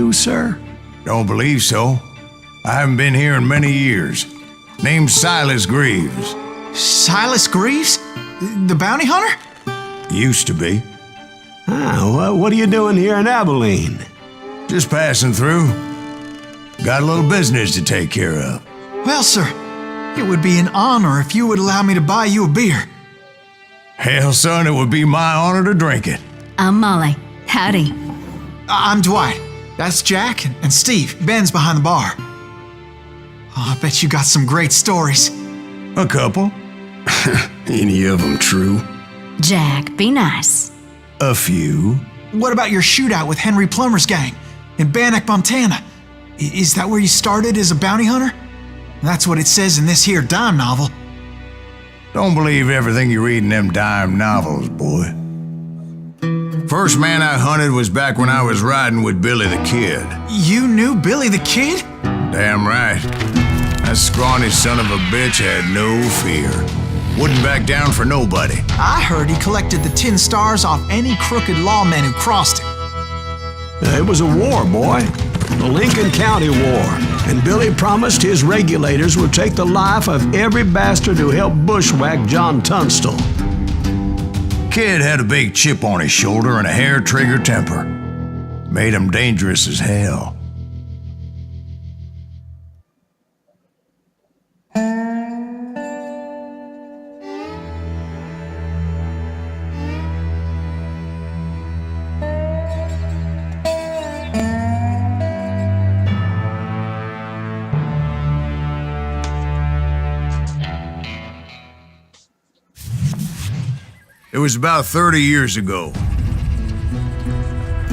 you, sir? Don't believe so. I haven't been here in many years. Name's Silas Greaves. Silas Greaves? The bounty hunter? Used to be. What are you doing here in Abilene? Just passing through. Got a little business to take care of. Well, sir, it would be an honor if you would allow me to buy you a beer. Hell, son, it would be my honor to drink it. I'm Molly. Howdy. I'm Dwight. That's Jack and Steve. Ben's behind the bar. Oh, I bet you got some great stories. A couple. Any of them true? Jack, be nice. A few. What about your shootout with Henry Plummer's gang in Bannock, Montana? Is that where you started as a bounty hunter? That's what it says in this here dime novel. Don't believe everything you read in them dime novels, boy. First man I hunted was back when I was riding with Billy the Kid. You knew Billy the Kid? Damn right. That scrawny son of a bitch had no fear. Wouldn't back down for nobody. I heard he collected the 10 stars off any crooked lawmen who crossed him. It was a war, boy. The Lincoln County War. And Billy promised his regulators would take the life of every bastard who helped bushwhack John Tunstall. Kid had a big chip on his shoulder and a hair-trigger temper. Made him dangerous as hell. It was about 30 years ago.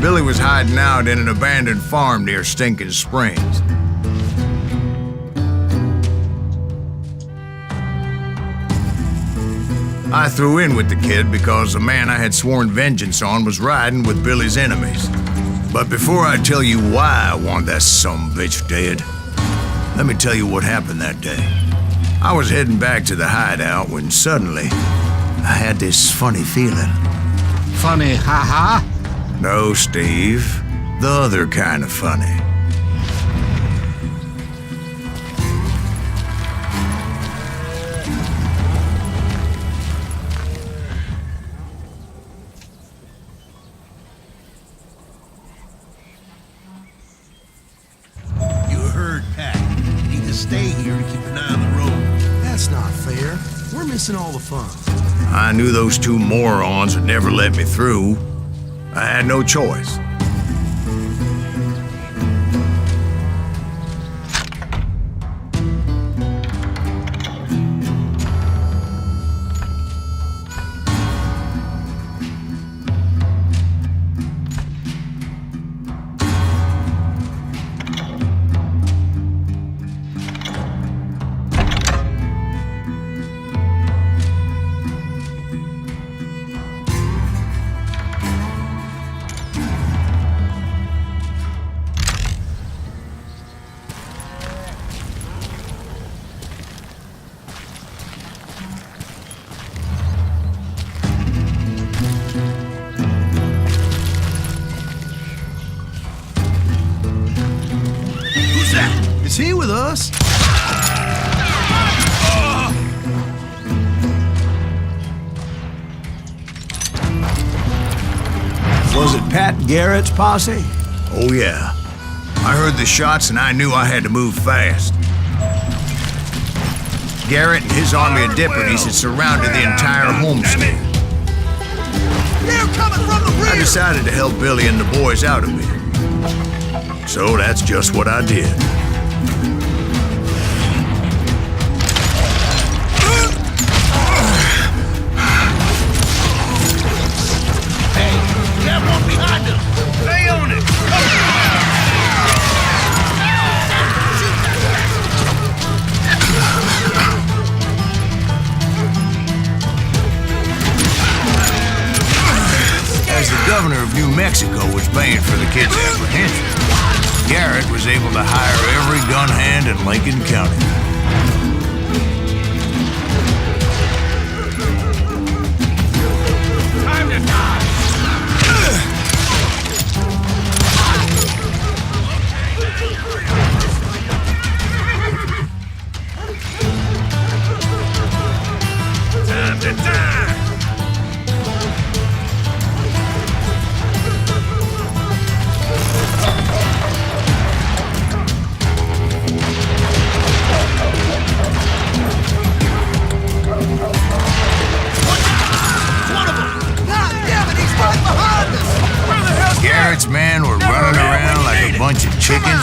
Billy was hiding out in an abandoned farm near Stinking Springs. I threw in with the kid because the man I had sworn vengeance on was riding with Billy's enemies. But before I tell you why I want that sumbitch dead, let me tell you what happened that day. I was heading back to the hideout when suddenly I had this funny feeling. Funny, ha-ha? No, Steve. The other kind of funny. You heard Pat. Need to stay here to keep an eye on the road. That's not fair. We're missing all the fun. I knew those two morons would never let me through. I had no choice. Is he with us? Was it Pat Garrett's posse? Oh yeah. I heard the shots and I knew I had to move fast. Garrett and his army of deputies had surrounded the entire homestead. They're coming from the rear! I decided to help Billy and the boys out a bit. So that's just what I did. As the governor of New Mexico was paying for the kid's apprehension, Garrett was able to hire every gun hand in Lincoln County. Time to die!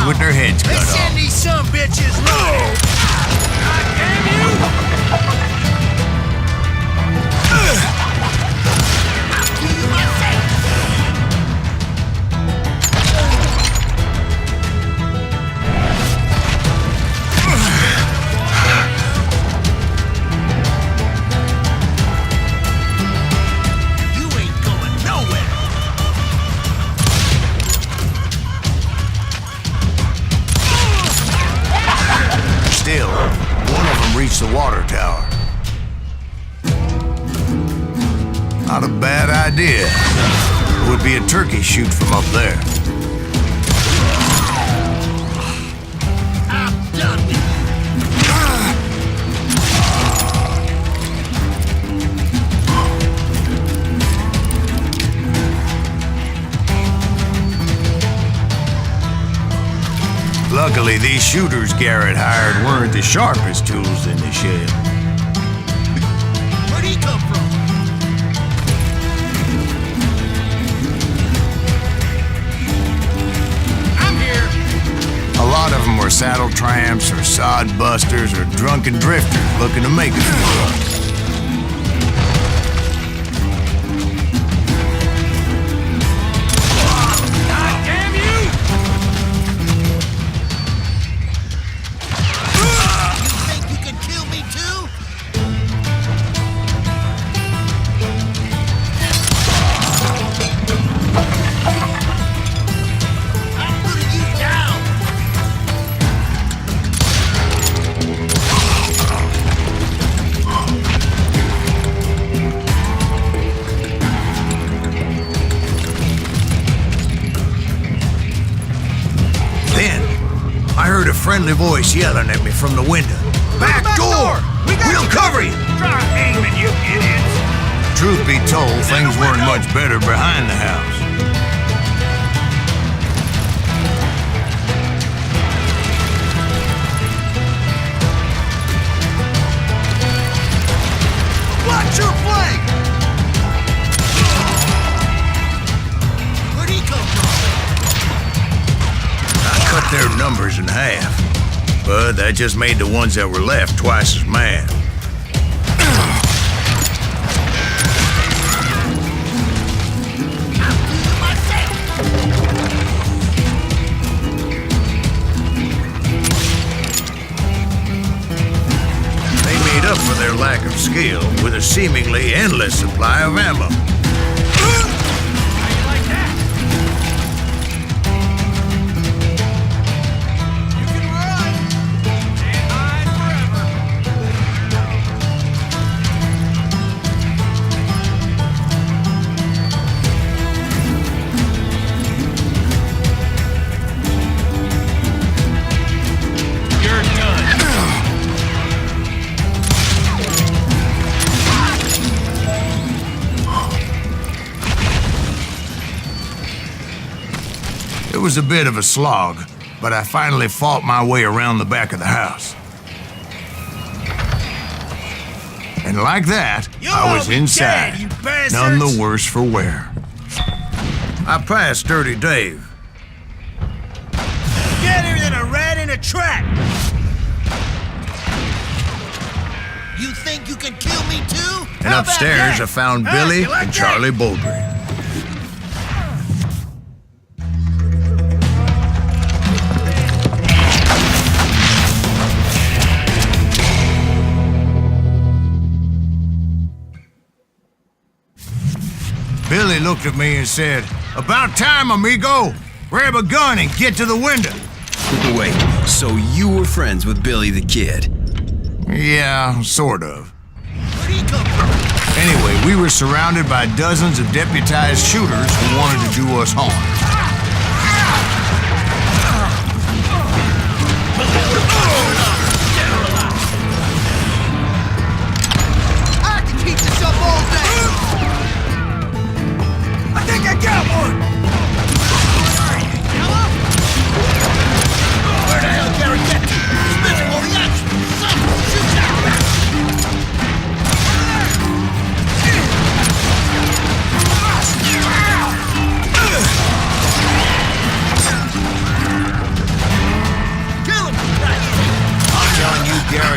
with their heads cut Let's off. send these some bitches running. God damn you! I'll do you myself. You ain't going nowhere. Still, one of them reached the water tower. Not a bad idea. It would be a turkey shoot from up there. I'm done with you. Luckily, these shooters Garrett hired weren't the sharpest tools in the shed. Where'd he come from? I'm here. A lot of them were saddle tramps or sod busters or drunken drifters looking to make a few bucks. God damn you! You think you can kill me too? I'm putting you down. Then, I heard a friendly voice yelling at me from the window. Back door! We'll cover you! Try aiming, you idiots. Truth be told, things weren't much better behind the house. Watch your flank! Where'd he come from? I cut their numbers in half, but that just made the ones that were left twice as mad. They made up for their lack of skill with a seemingly endless supply of ammo. Like that? You can run. Can't hide forever. You're done. It was a bit of a slog, but I finally fought my way around the back of the house. And like that, You'll I all was be inside, dead, you bastards. none the worse for wear. I passed Dirty Dave. Better than a rat in a trap. You think you can kill me too? And How about upstairs, that? I found Huh? Billy You like and that? Charlie Bouldry. Billy looked at me and said, "About time, amigo. Grab a gun and get to the window." Wait, so you were friends with Billy the Kid? Yeah, sort of. Where'd he come from? Anyway, we were surrounded by dozens of deputized shooters who wanted to do us harm. I can keep this up all day. I think I got one. Where the hell Gary get to? Special reaction. Someone shoot out.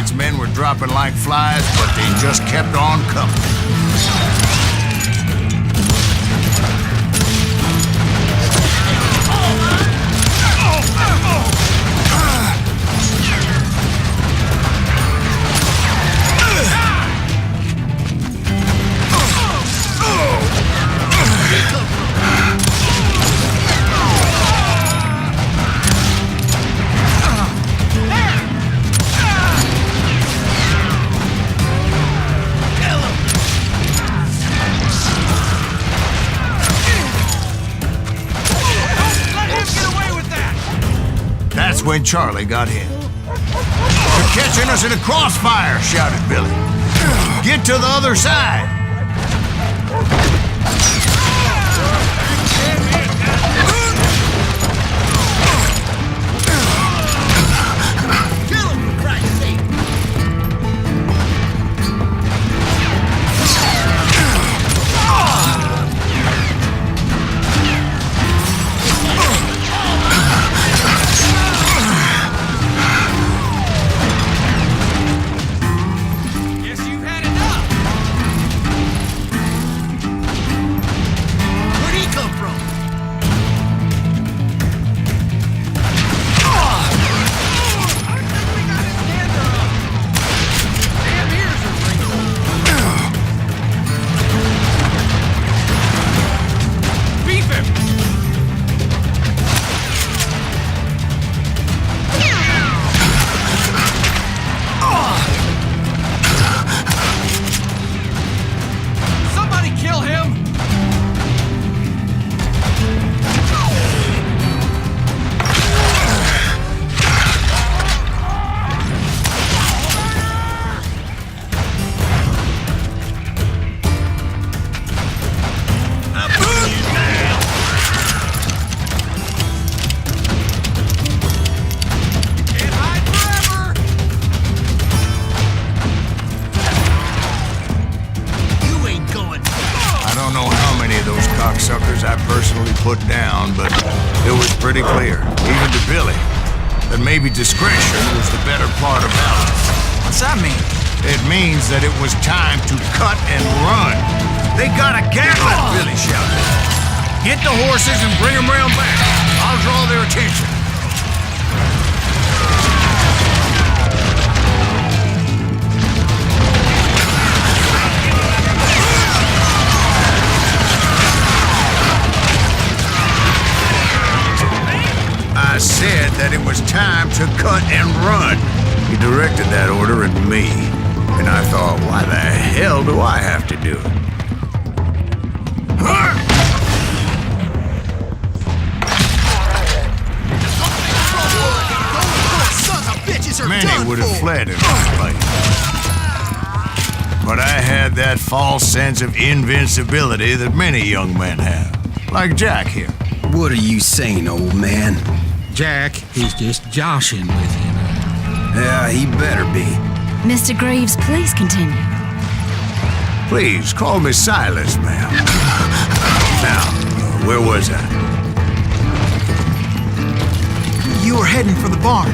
Scott's men were dropping like flies, but they just kept on coming. That's when Charlie got hit. "They're catching us in a crossfire," shouted Billy. "Get to the other side." Kill him, for Christ's sake! Where'd he come from? Somebody kill him! Can't hide forever! You ain't going. I don't know how many of those cocksuckers I personally put down, but it was pretty clear, even to Billy, that maybe discretion was the better part of valor. What's that mean? It means that it was time to cut and run. "They got a gatling!" Billy shouted. "Get the horses and bring them round back. I'll draw their attention." I said that it was time to cut and run. He directed that order at me, and I thought, why the hell do I have to do it? Sons of bitches are Many done would have for. fled in this place. But I had that false sense of invincibility that many young men have, like Jack here. What are you saying, old man? Jack, he's just joshing with you. Yeah, he better be. Mr. Greaves, please continue. Please, call me Silas, ma'am. Now, where was I? You were heading for the barn.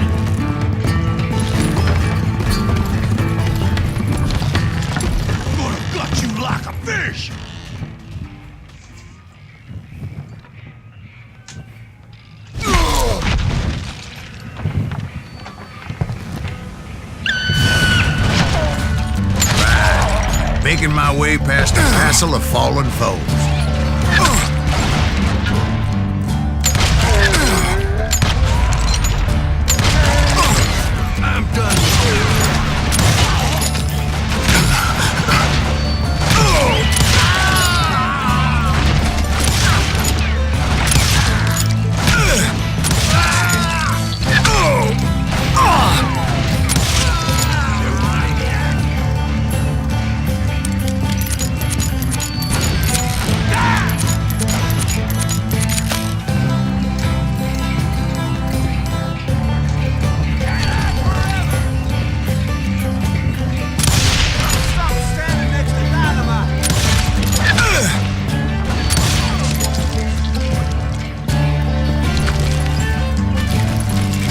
Gonna gut you like a fish! Making my way past a passel of fallen foes. I'm done.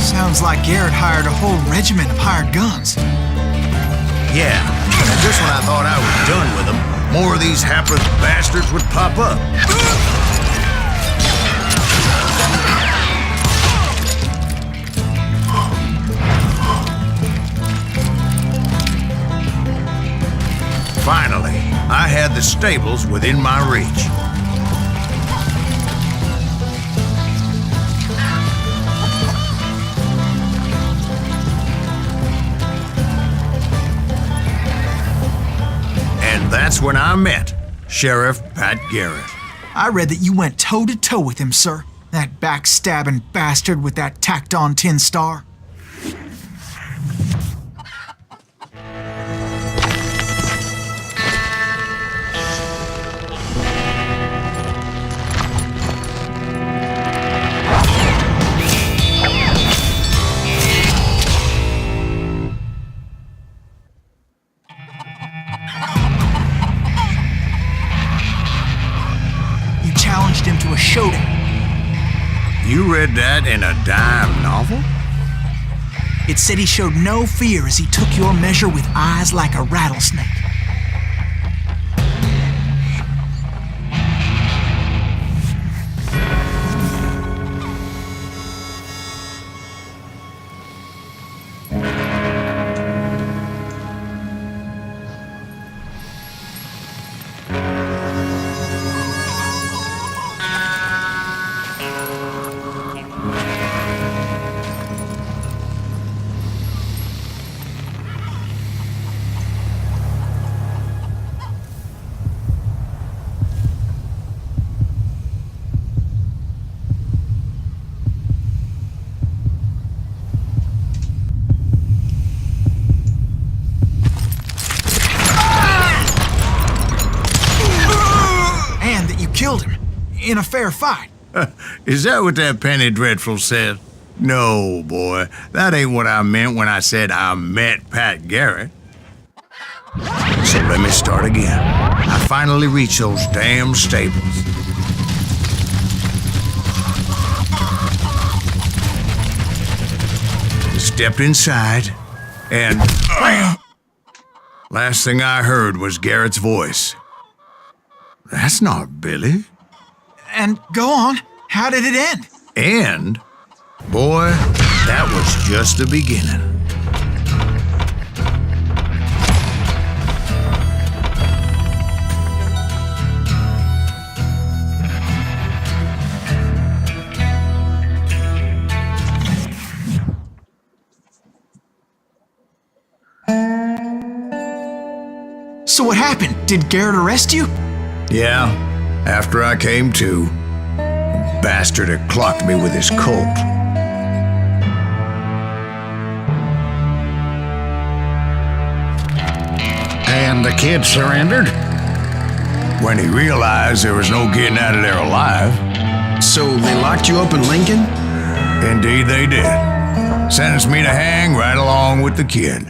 Sounds like Garrett hired a whole regiment of hired guns. Yeah, and just when I thought I was done with them, more of these hapless bastards would pop up. Finally, I had the stables within my reach. And that's when I met Sheriff Pat Garrett. I read that you went toe-to-toe with him, sir. That backstabbing bastard with that tacked-on tin star. Challenged him to a showdown. You read that in a dime novel? It said he showed no fear as he took your measure with eyes like a rattlesnake. Killed him in a fair fight. Is that what that Penny Dreadful said? No, boy. That ain't what I meant when I said I met Pat Garrett. So let me start again. I finally reached those damn stables. Stepped inside, and last thing I heard was Garrett's voice. That's not Billy. And go on, how did it end? And, boy, that was just the beginning. So what happened? Did Garrett arrest you? Yeah, after I came to, the bastard had clocked me with his Colt. And the kid surrendered? When he realized there was no getting out of there alive. So they locked you up in Lincoln? Indeed they did. Sentenced me to hang right along with the kid.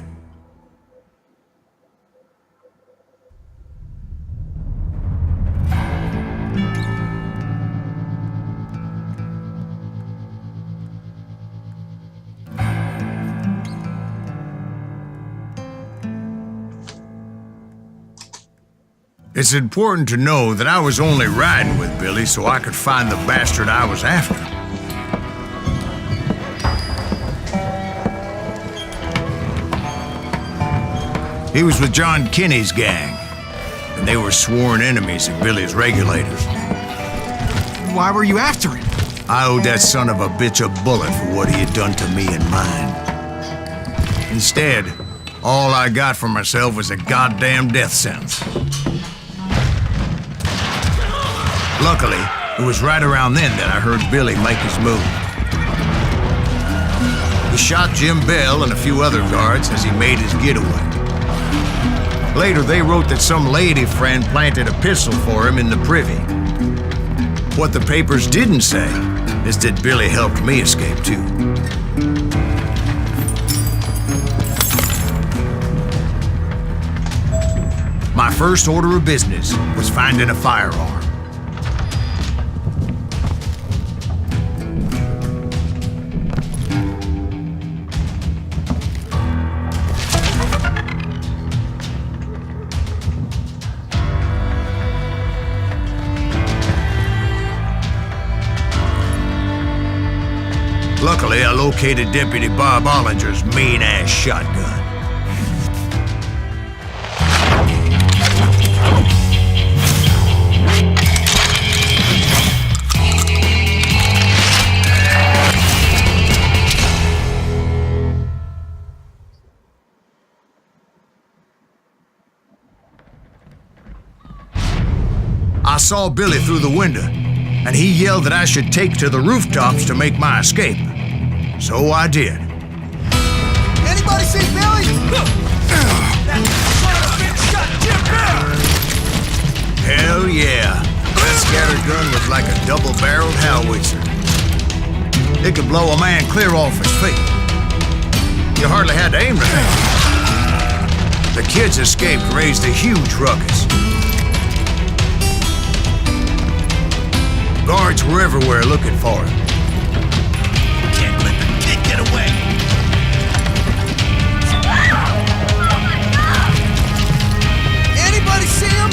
It's important to know that I was only riding with Billy so I could find the bastard I was after. He was with John Kinney's gang, and they were sworn enemies of Billy's regulators. Why were you after him? I owed that son of a bitch a bullet for what he had done to me and mine. Instead, all I got for myself was a goddamn death sentence. Luckily, it was right around then that I heard Billy make his move. He shot Jim Bell and a few other guards as he made his getaway. Later, they wrote that some lady friend planted a pistol for him in the privy. What the papers didn't say is that Billy helped me escape too. My first order of business was finding a firearm. located Deputy Bob Ollinger's mean-ass shotgun. I saw Billy through the window, and he yelled that I should take to the rooftops to make my escape. So I did. Anybody see Billy? That son of a bitch shot Jim Bear! Hell yeah. That scattered gun was like a double-barreled howitzer. It could blow a man clear off his feet. You hardly had to aim the thing. The kids escaped raised a huge ruckus. Guards were everywhere looking for him. Can't let the kid get away. Anybody see him?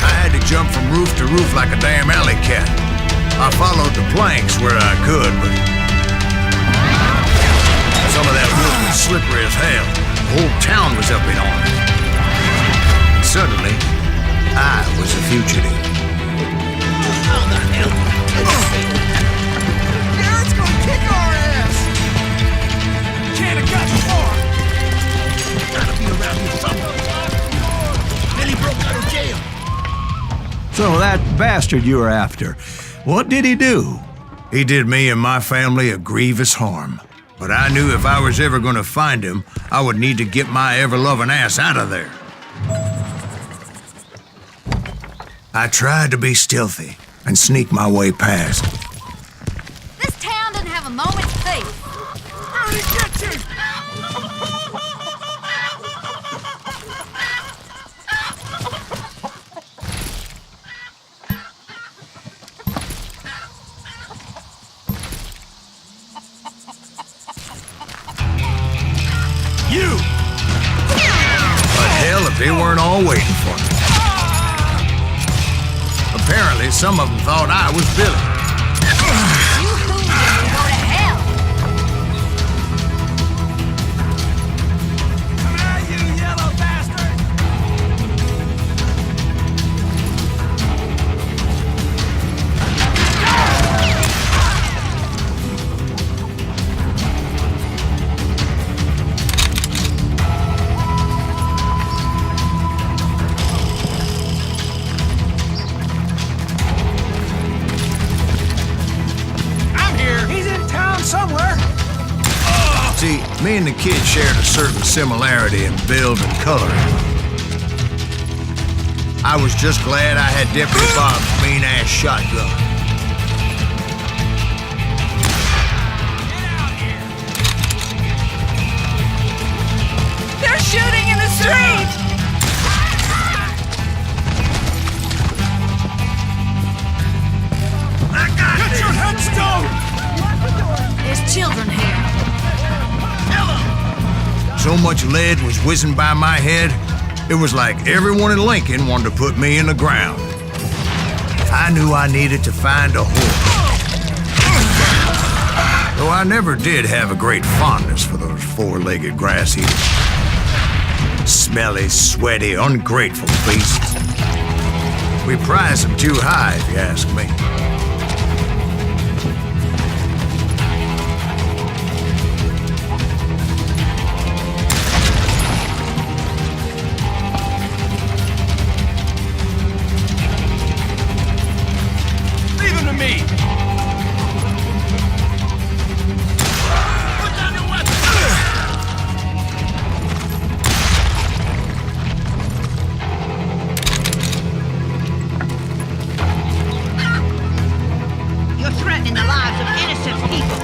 I had to jump from roof to roof like a damn alley cat. I followed the planks where I could, but some of that wood was slippery as hell. The whole town was up in arms. Suddenly, I was a fugitive. How the hell did I kill you? Garrett's gonna kick our ass! Can't have got far! Gotta be around here somewhere. Billy broke out of jail. So that bastard you were after, what did he do? He did me and my family a grievous harm. But I knew if I was ever gonna find him, I would need to get my ever-loving ass out of there. I tried to be stealthy and sneak my way past. This town doesn't have a moment's peace. Bernie, get you! You! But hell, if they weren't all waiting for me. Apparently, some of them thought I was Billy. You fools can go to hell. Come here, you yellow bastard! Somewhere. See, me and the kid shared a certain similarity in build and coloring. I was just glad I had Deputy Bob's mean-ass shotgun. They're shooting in the street. Get your headstone! There's children here. So much lead was whizzing by my head, it was like everyone in Lincoln wanted to put me in the ground. I knew I needed to find a horse. Though I never did have a great fondness for those four-legged grass eaters. Smelly, sweaty, ungrateful beasts. We prize them too high, if you ask me. Leave him to me! Put down your weapon! You're threatening the lives of innocent people.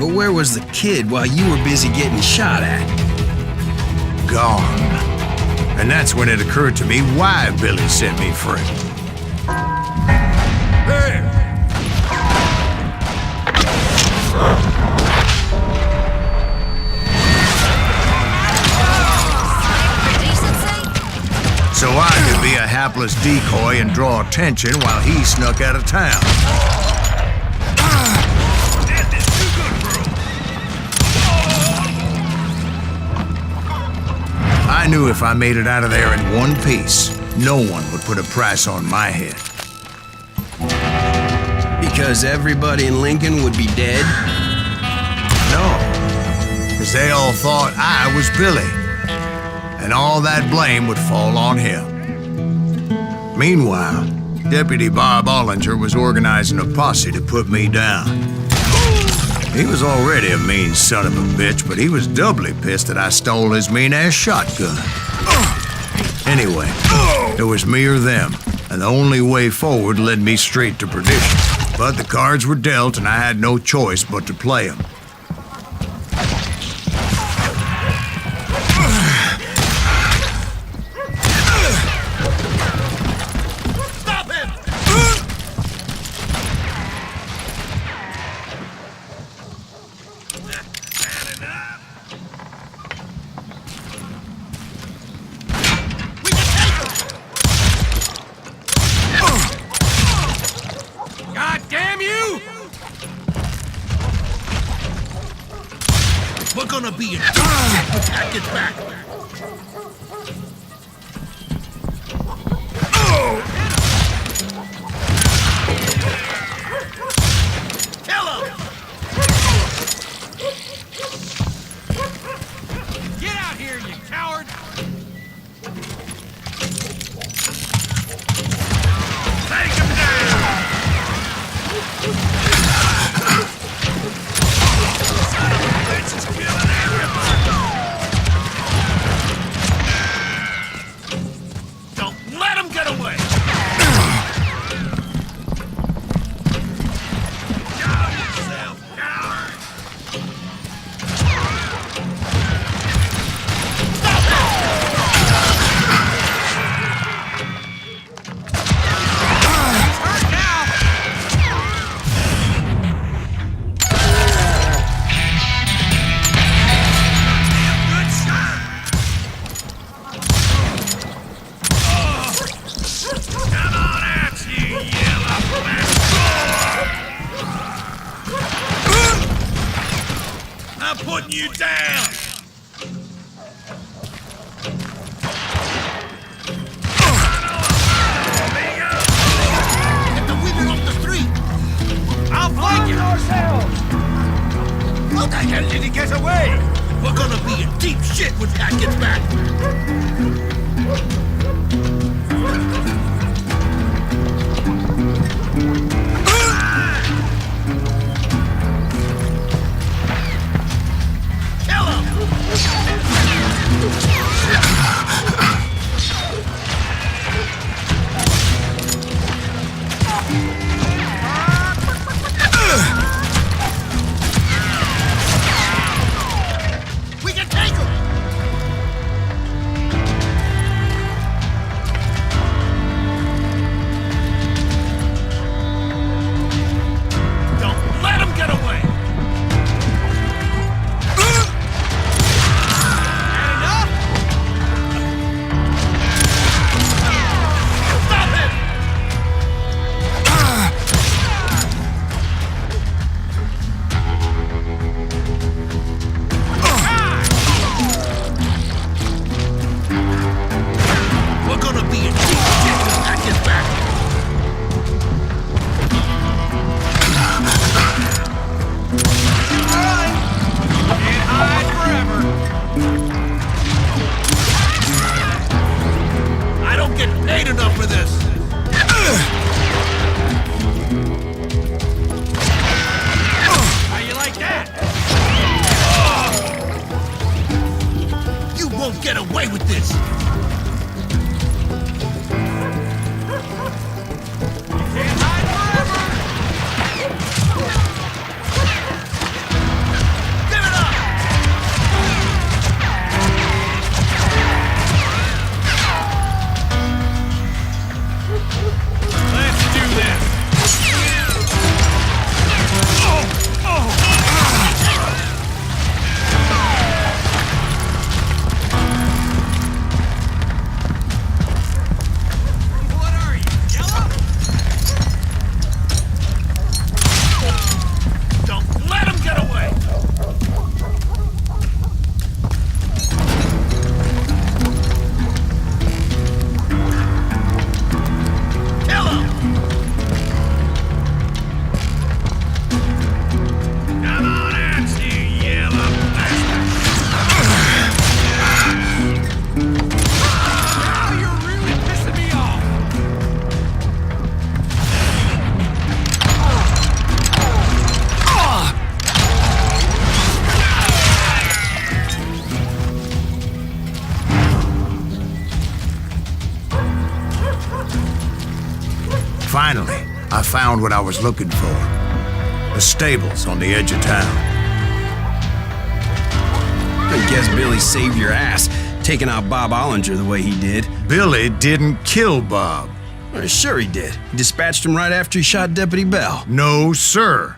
but where was the kid while you were busy getting shot at? Gone. And that's when it occurred to me why Billy set me free. There! So I could be a hapless decoy and draw attention while he snuck out of town. I knew if I made it out of there in one piece, no one would put a price on my head. Because everybody in Lincoln would be dead? No, because they all thought I was Billy, and all that blame would fall on him. Meanwhile, Deputy Bob Ollinger was organizing a posse to put me down. He was already a mean son of a bitch, but he was doubly pissed that I stole his mean-ass shotgun. Anyway, it was me or them, and the only way forward led me straight to perdition. But the cards were dealt, and I had no choice but to play them. We're gonna be in deep shit when Jack gets back. Kill him! Get out here, you coward! Take him down! Don't let him get away! Show yourself, coward! I'm putting you down! Get the wheeler off the street! I'll flank you! How the hell did he get away? We're gonna be in deep shit when Pat gets back! Kill him! Finally, I found what I was looking for. The stables on the edge of town. I guess Billy saved your ass, taking out Bob Ollinger the way he did. Billy didn't kill Bob. Well, sure he did. He dispatched him right after he shot Deputy Bell. No, sir.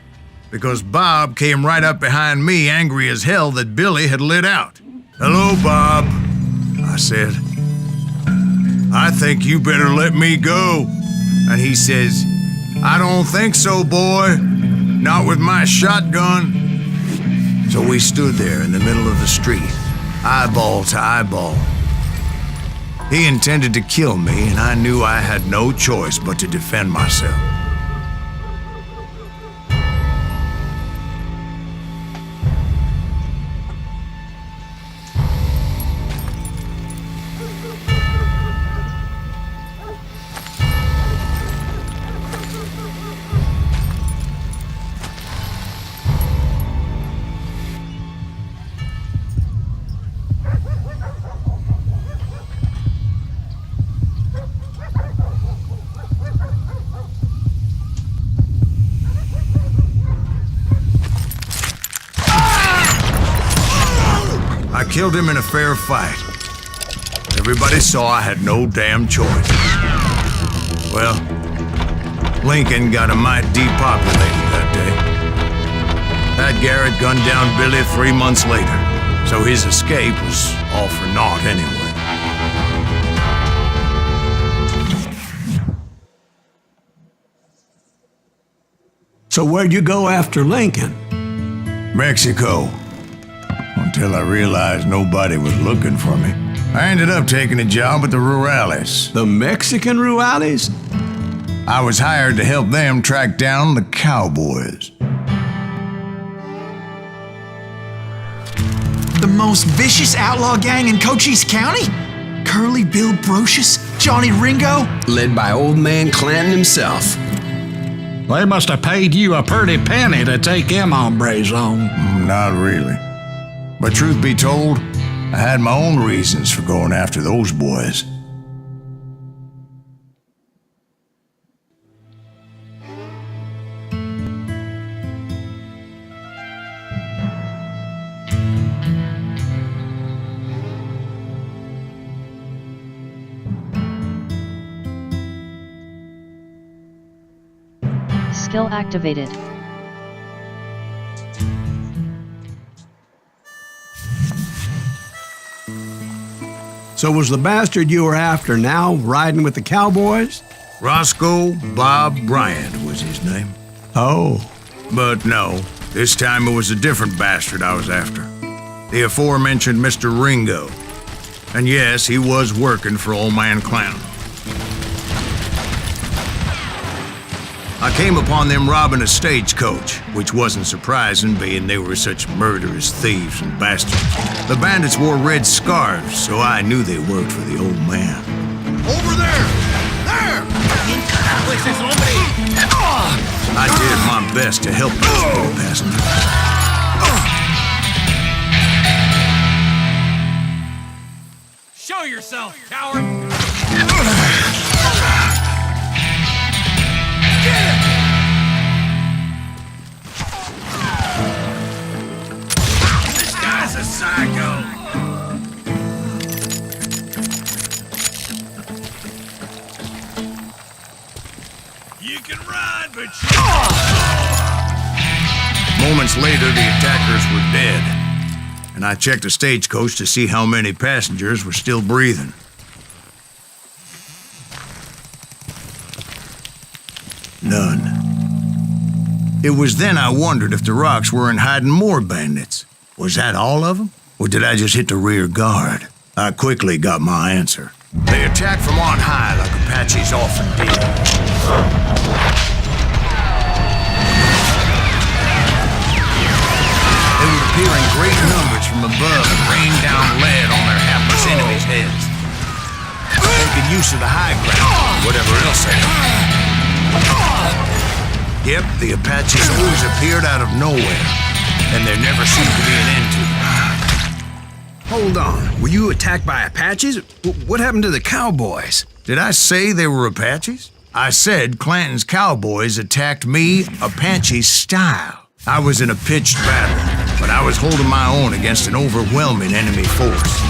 Because Bob came right up behind me, angry as hell that Billy had lit out. "Hello, Bob," I said. "I think you better let me go." And he says, "I don't think so, boy. Not with my shotgun." So we stood there in the middle of the street, eyeball to eyeball. He intended to kill me, and I knew I had no choice but to defend myself. I killed him in a fair fight. Everybody saw I had no damn choice. Well, Lincoln got a mite depopulated that day. Pat Garrett gunned down Billy 3 months later, so his escape was all for naught anyway. So where'd you go after Lincoln? Mexico. Until I realized nobody was looking for me. I ended up taking a job at the Rurales. The Mexican Rurales? I was hired to help them track down the cowboys. The most vicious outlaw gang in Cochise County? Curly Bill Brocious? Johnny Ringo? Led by old man Clanton himself. They must have paid you a pretty penny to take them hombres on. Not really. But truth be told, I had my own reasons for going after those boys. Skill activated. So was the bastard you were after now riding with the cowboys? Roscoe Bob Bryant was his name. Oh. But no, this time it was a different bastard I was after. The aforementioned Mr. Ringo. And yes, he was working for old man Clown. I came upon them robbing a stagecoach, which wasn't surprising, being they were such murderous thieves and bastards. The bandits wore red scarves, so I knew they worked for the old man. Over there! There! I did my best to help those poor passengers. Show yourself, coward! This guy's a psycho! You can run, but you... Moments later, the attackers were dead, and I checked the stagecoach to see how many passengers were still breathing. None. It was then I wondered if the rocks weren't hiding more bandits. Was that all of them? Or did I just hit the rear guard? I quickly got my answer. They attacked from on high like Apaches often did. They would appear in great numbers from above and rain down lead on their hapless enemies' heads. Making use of the high ground, whatever else they had. Yep, the Apaches always appeared out of nowhere, and there never seemed to be an end to them. Hold on, were you attacked by Apaches? What happened to the cowboys? Did I say they were Apaches? I said Clanton's cowboys attacked me Apache style. I was in a pitched battle, but I was holding my own against an overwhelming enemy force.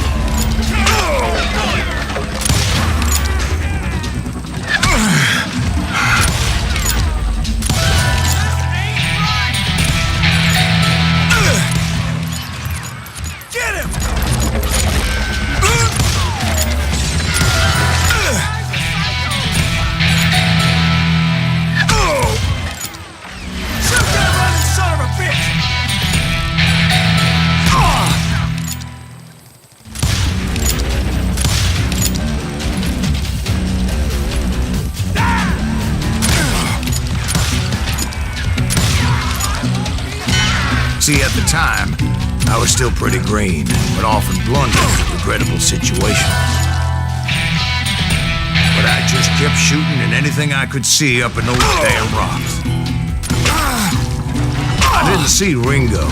See, at the time, I was still pretty green, but often blundered into regrettable situations. But I just kept shooting at anything I could see up in those damn rocks. I didn't see Ringo,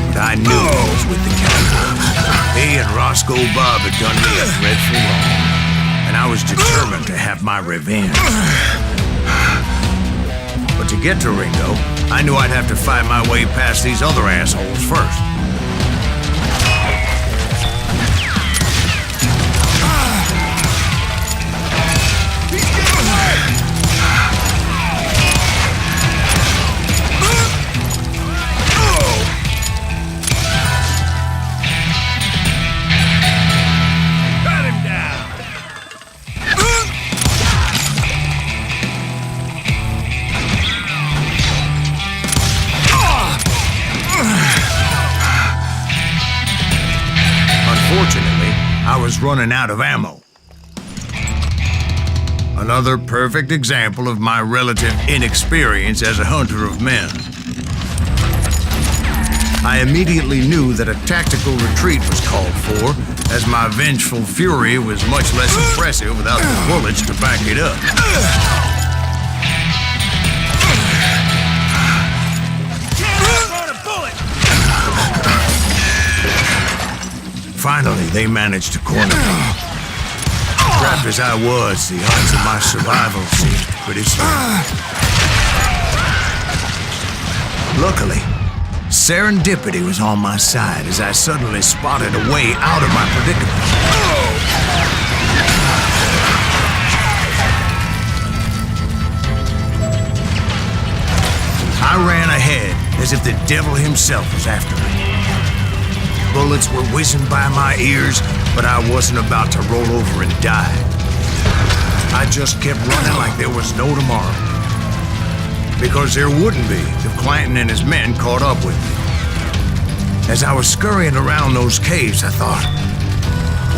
but I knew he was with the cowboys. He and Roscoe Bob had done me a dreadful wrong, and I was determined to have my revenge. But to get to Ringo, I knew I'd have to fight my way past these other assholes first. Unfortunately, I was running out of ammo. Another perfect example of my relative inexperience as a hunter of men. I immediately knew that a tactical retreat was called for, as my vengeful fury was much less impressive without the bullets to back it up. Finally, they managed to corner me. Trapped as I was, the odds of my survival seemed pretty slim. Luckily, serendipity was on my side as I suddenly spotted a way out of my predicament. I ran ahead as if the devil himself was after me. Bullets were whizzing by my ears, but I wasn't about to roll over and die. I just kept running like there was no tomorrow. Because there wouldn't be if Clanton and his men caught up with me. As I was scurrying around those caves, I thought,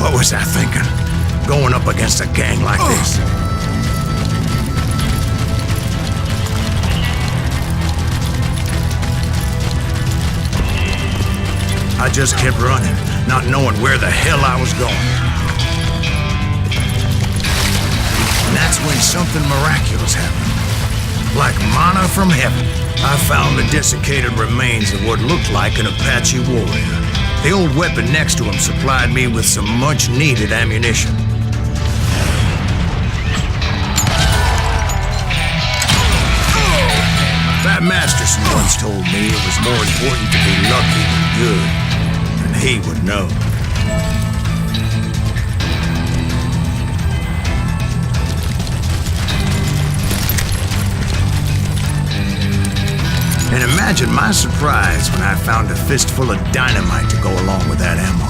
what was I thinking? Going up against a gang like this? I just kept running, not knowing where the hell I was going. And that's when something miraculous happened. Like manna from heaven, I found the desiccated remains of what looked like an Apache warrior. The old weapon next to him supplied me with some much-needed ammunition. Pat Masterson once told me it was more important to be lucky than good. He would know. And imagine my surprise when I found a fistful of dynamite to go along with that ammo.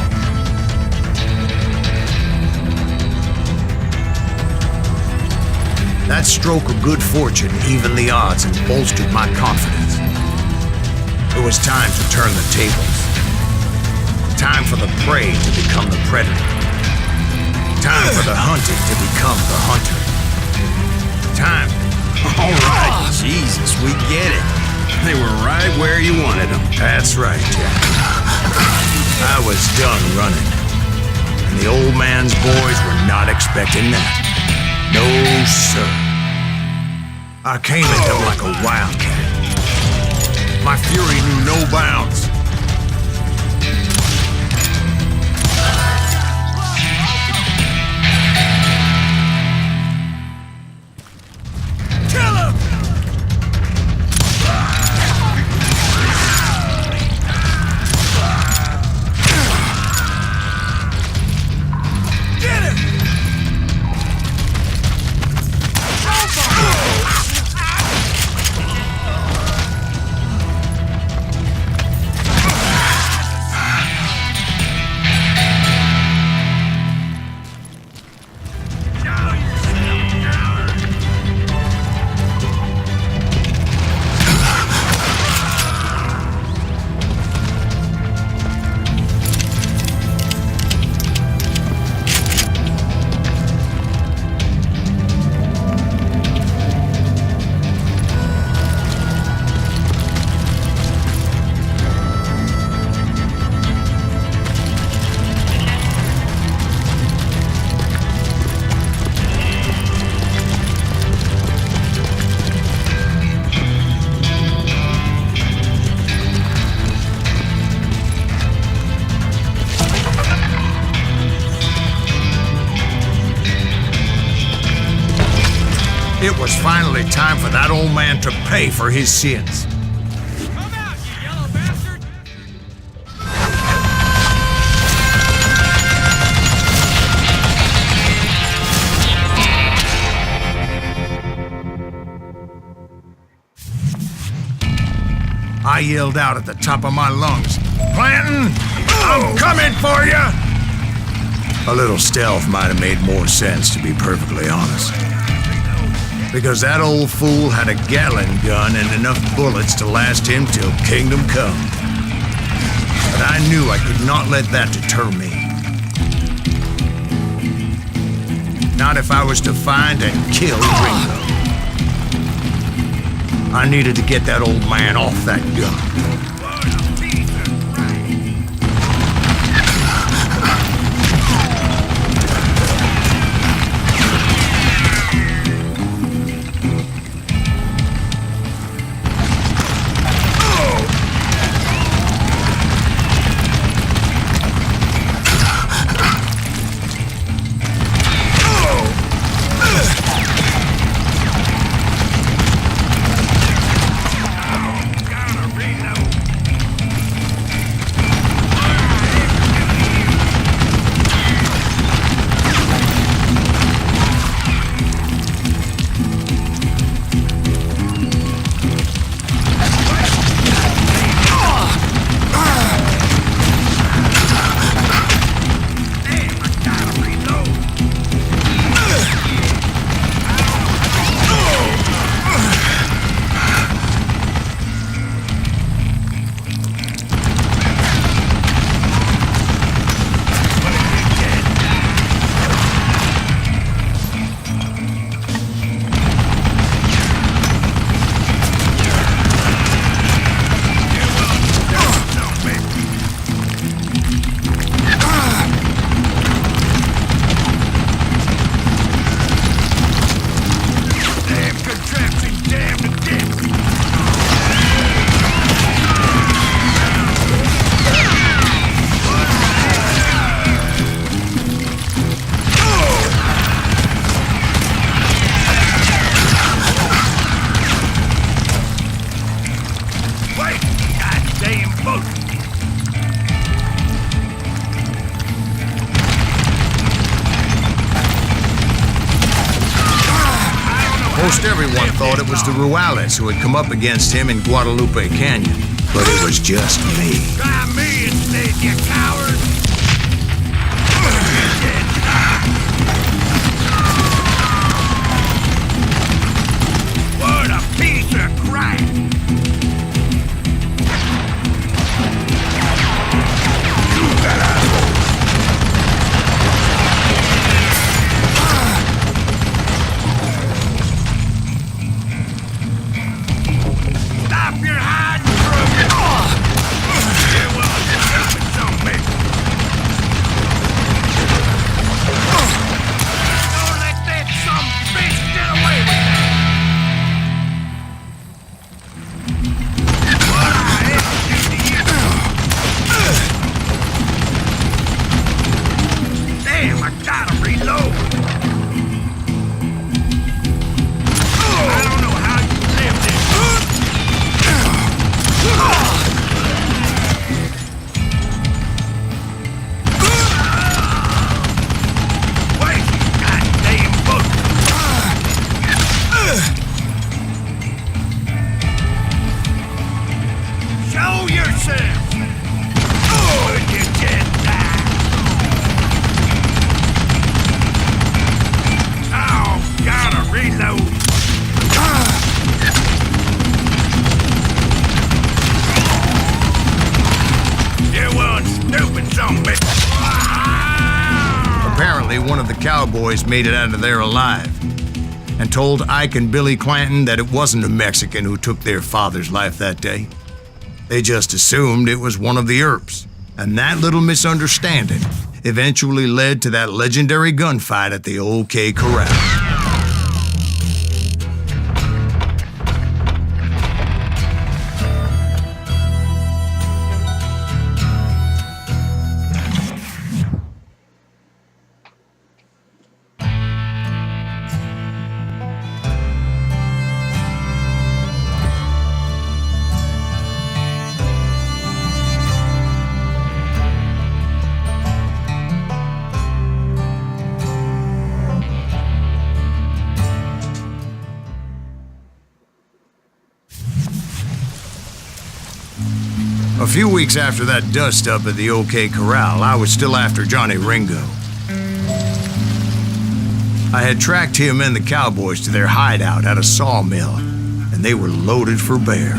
That stroke of good fortune evened the odds and bolstered my confidence. It was time to turn the tables. Time for the prey to become the predator. Time for the hunted to become the hunter. Time. All right, Jesus, we get it. They were right where you wanted them. That's right, Jack. I was done running. And the old man's boys were not expecting that. No, sir. I came at them like a wildcat. My fury knew no bounds. It was finally time for that old man to pay for his sins. Come out, you yellow bastard! I yelled out at the top of my lungs, "Clanton, I'm coming for you!" A little stealth might have made more sense, to be perfectly honest. Because that old fool had a Gatling gun and enough bullets to last him till kingdom come. But I knew I could not let that deter me. Not if I was to find and kill Ringo. I needed to get that old man off that gun. Most everyone thought it was the Ruales who had come up against him in Guadalupe Canyon, but it was just me. Try me instead, you coward! What a piece of crap! Apparently, one of the cowboys made it out of there alive and told Ike and Billy Clanton that it wasn't a Mexican who took their father's life that day. They just assumed it was one of the Earps, and that little misunderstanding eventually led to that legendary gunfight at the OK Corral. A few weeks after that dust-up at the OK Corral, I was still after Johnny Ringo. I had tracked him and the cowboys to their hideout at a sawmill, and they were loaded for bear.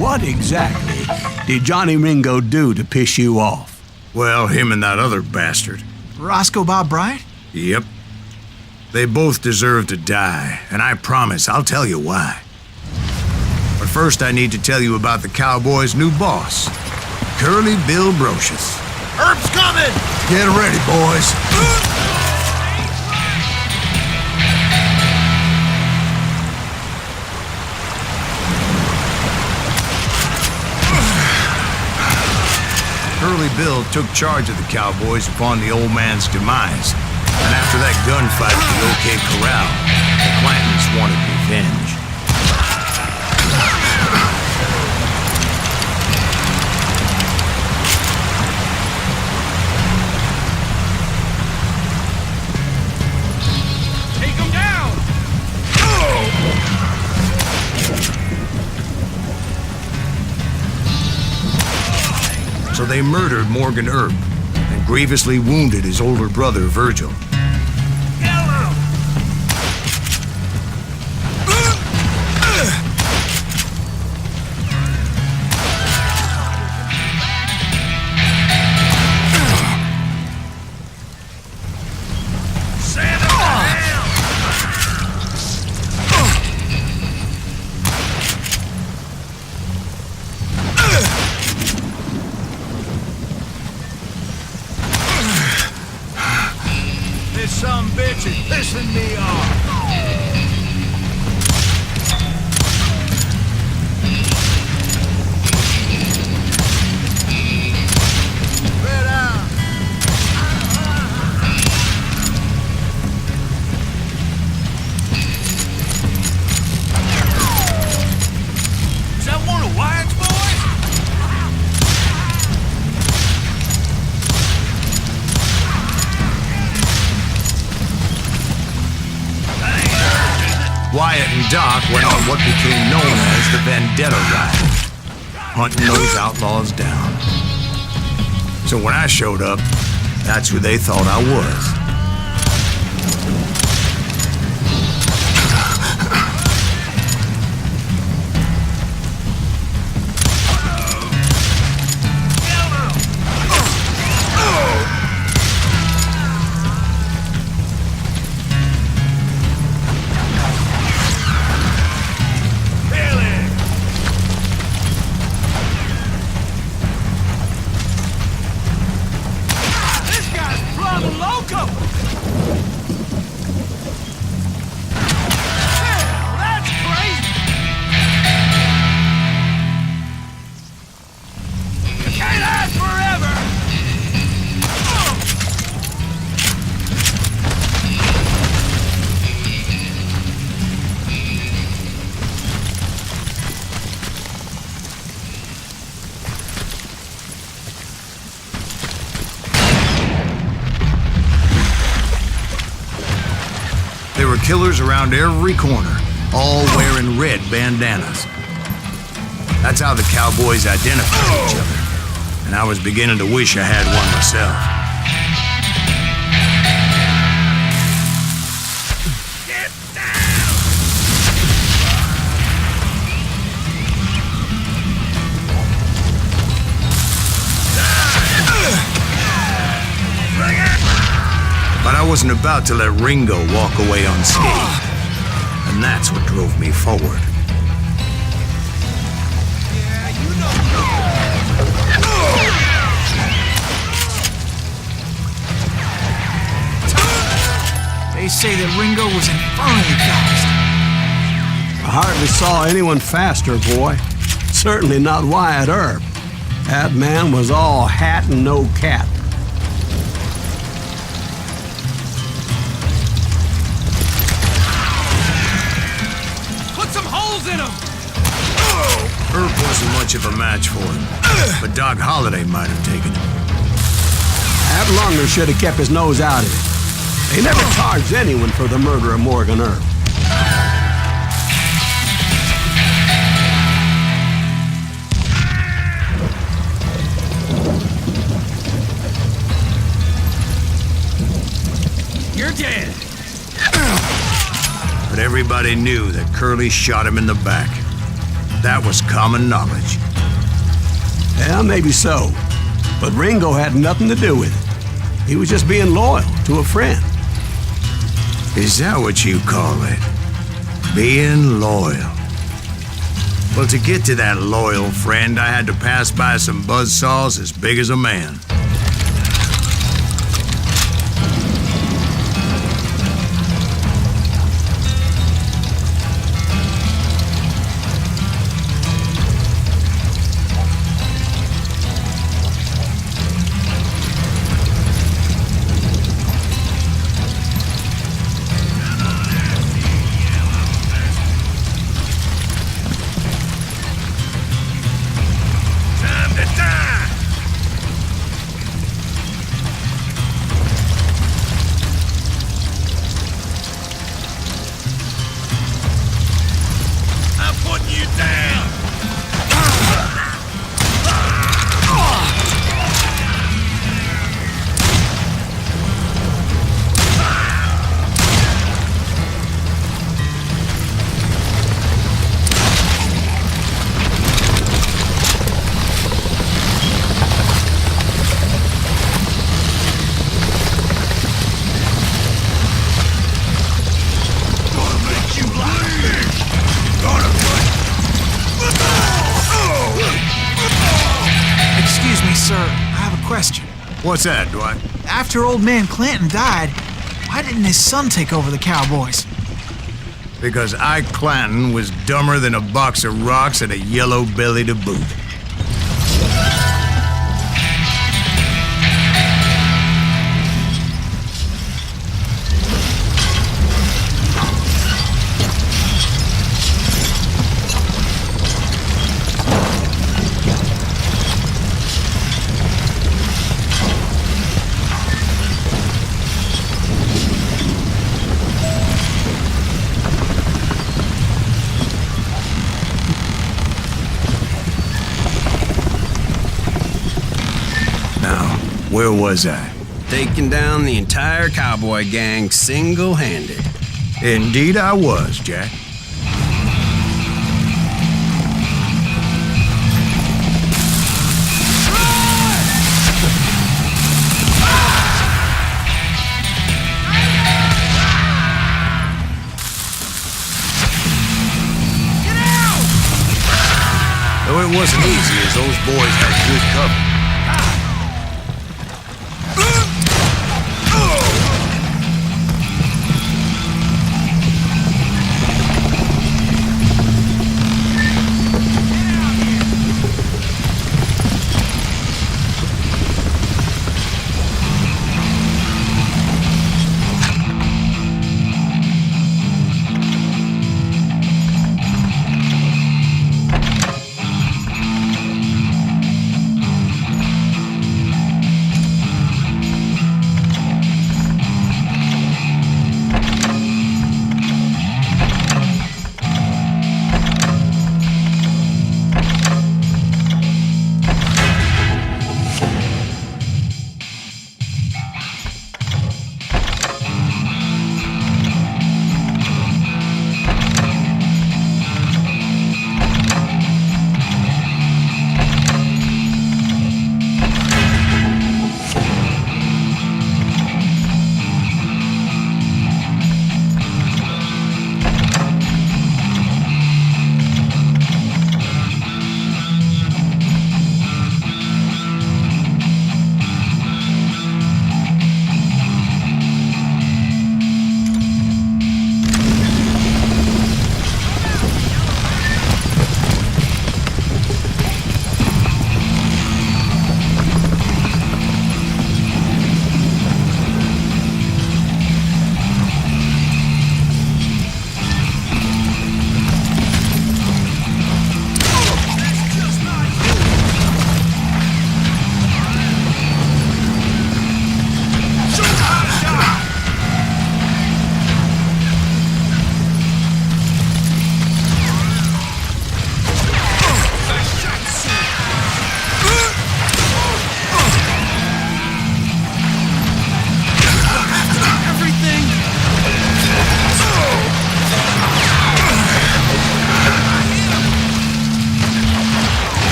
What exactly did Johnny Ringo do to piss you off? Well, him and that other bastard. Roscoe Bob Bryant? Yep. They both deserve to die, and I promise I'll tell you why. But first I need to tell you about the Cowboys' new boss, Curly Bill Brocious. Herb's coming! Get ready, boys. Curly Bill took charge of the Cowboys upon the old man's demise. And after that gunfight at the OK Corral, the Clantons wanted revenge. Take him down! So they murdered Morgan Earp and grievously wounded his older brother, Virgil. This some bitch is pissing me off. Spread out. Is that one of Wyatt's boys? Wyatt and Doc went on what became known as the Vendetta Ride, hunting those outlaws down. So when I showed up, that's who they thought I was. There were killers around every corner, all wearing red bandanas. That's how the cowboys identified each other, and I was beginning to wish I had one myself. Get down! But I wasn't about to let Ringo walk away unscathed, and that's what drove me forward. They say that Ringo was infernally fast. I hardly saw anyone faster, boy. Certainly not Wyatt Earp. That man was all hat and no cat. Put some holes in them! Earp wasn't much of a match for him, but Doc Holliday might have taken him. That Lunger should have kept his nose out of it. They never charged anyone for the murder of Morgan Earp. You're dead! But everybody knew that Curly shot him in the back. That was common knowledge. Yeah, maybe so. But Ringo had nothing to do with it. He was just being loyal to a friend. Is that what you call it? Being loyal? Well, to get to that loyal friend, I had to pass by some buzzsaws as big as a man. What's that, Dwight? After old man Clanton died, why didn't his son take over the cowboys? Because Ike Clanton was dumber than a box of rocks and a yellow belly to boot. Where was I? Taking down the entire cowboy gang single-handed. Indeed I was, Jack. Though it wasn't easy, as those boys had good cover.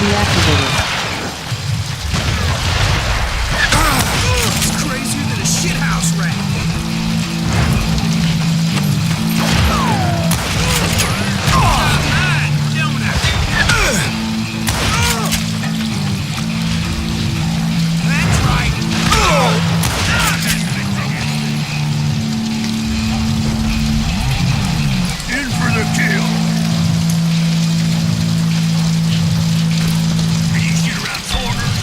deactivated. It's crazier than a shithouse rat. That's right. In for the kill. Can you shoot around corners?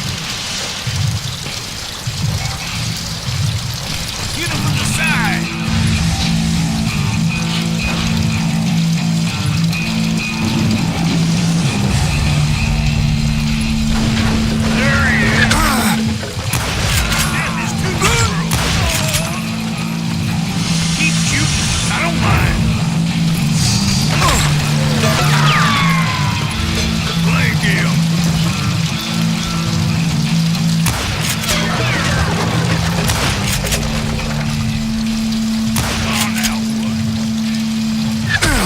Get him from the side. There he is. Death is too brutal. Keep shooting. I don't mind. Blame him. Oh, now what?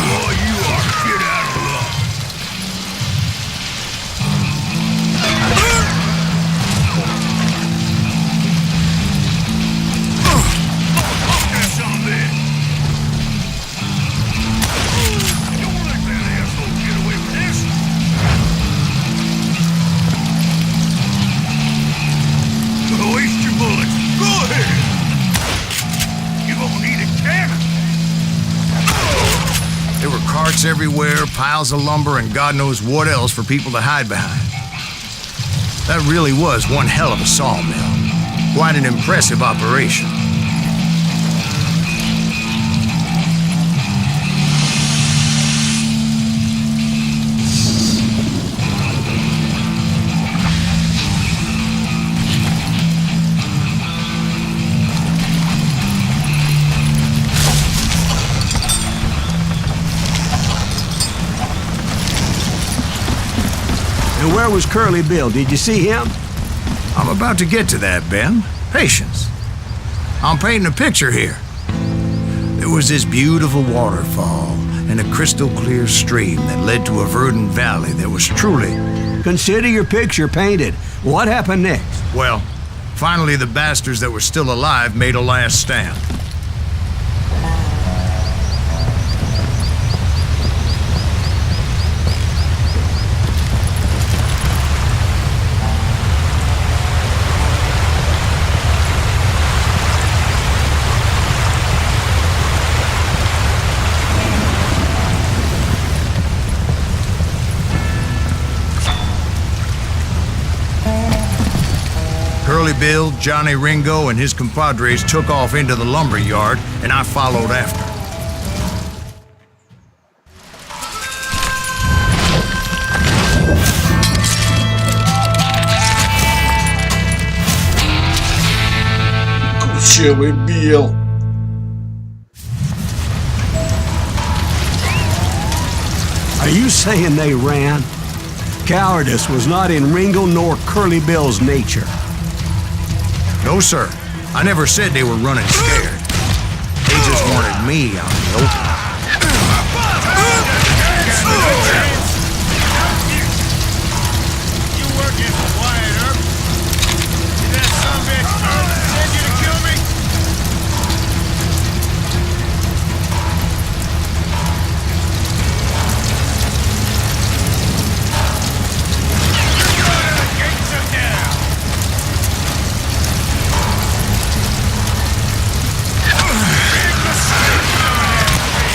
Boy, you are shit out of luck. That's some bitch. Don't let that asshole get away with this. Waste your bullets. Go ahead. You're gonna need a cannon. There were carts everywhere, piles of lumber, and God knows what else for people to hide behind. That really was one hell of a sawmill. Quite an impressive operation. And where was Curly Bill? Did you see him? I'm about to get to that, Ben. Patience. I'm painting a picture here. There was this beautiful waterfall and a crystal clear stream that led to a verdant valley that was truly... Consider your picture painted. What happened next? Well, finally the bastards that were still alive made a last stand. Curly Bill, Johnny Ringo, and his compadres took off into the lumber yard, and I followed after. Кучевый Билл. Are you saying they ran? Cowardice was not in Ringo nor Curly Bill's nature. No, sir. I never said they were running scared. They just wanted me out in the open. You working for Wyatt Earp? Did that sumbitch send you to kill me? You're going to the gates of hell. Big mistake coming at me.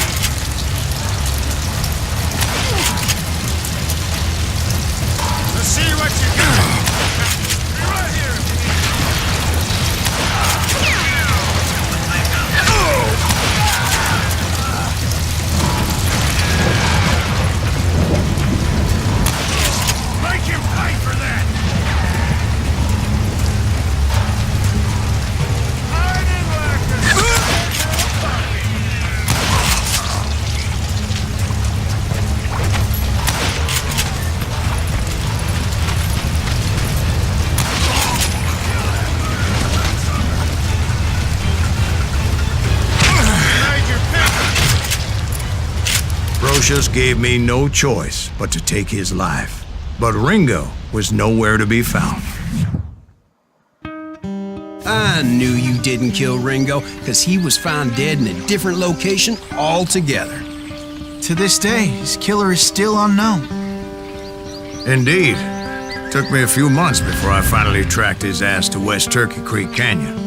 Let's see what you got. Be right here. Make him pay for that. I didn't like Brocious gave me no choice but to take his life. But Ringo was nowhere to be found. I knew you didn't kill Ringo, because he was found dead in a different location altogether. To this day, his killer is still unknown. Indeed. Took me a few months before I finally tracked his ass to West Turkey Creek Canyon.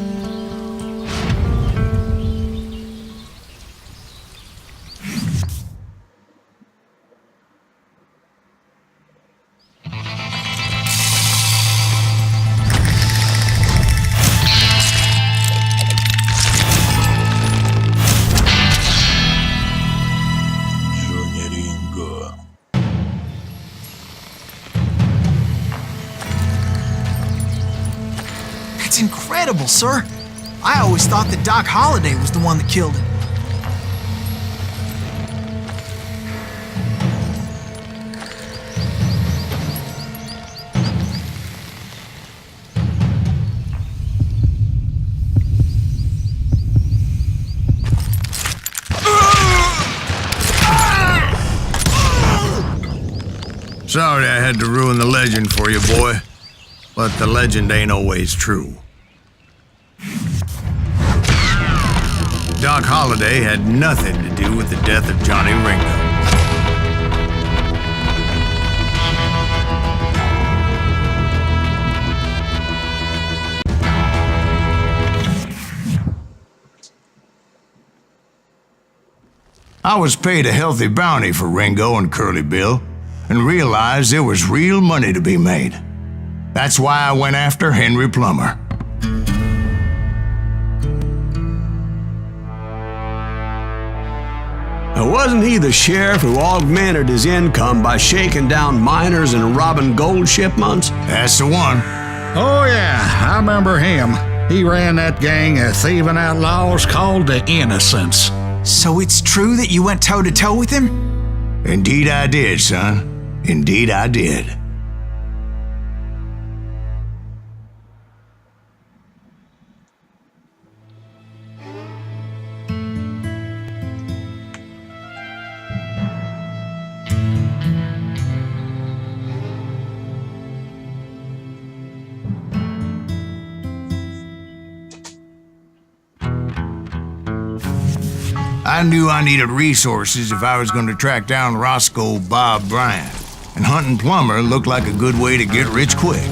That's incredible, sir. I always thought that Doc Holliday was the one that killed him. Sorry I had to ruin the legend for you, boy. But the legend ain't always true. Doc Holliday had nothing to do with the death of Johnny Ringo. I was paid a healthy bounty for Ringo and Curly Bill, and realized there was real money to be made. That's why I went after Henry Plummer. Now, wasn't he the sheriff who augmented his income by shaking down miners and robbing gold shipments? That's the one. Oh, yeah, I remember him. He ran that gang of thieving outlaws called the Innocents. So it's true that you went toe-to-toe with him? Indeed I did, son. Indeed I did. I knew I needed resources if I was going to track down Roscoe Bob Bryant, and hunting Plummer looked like a good way to get rich quick.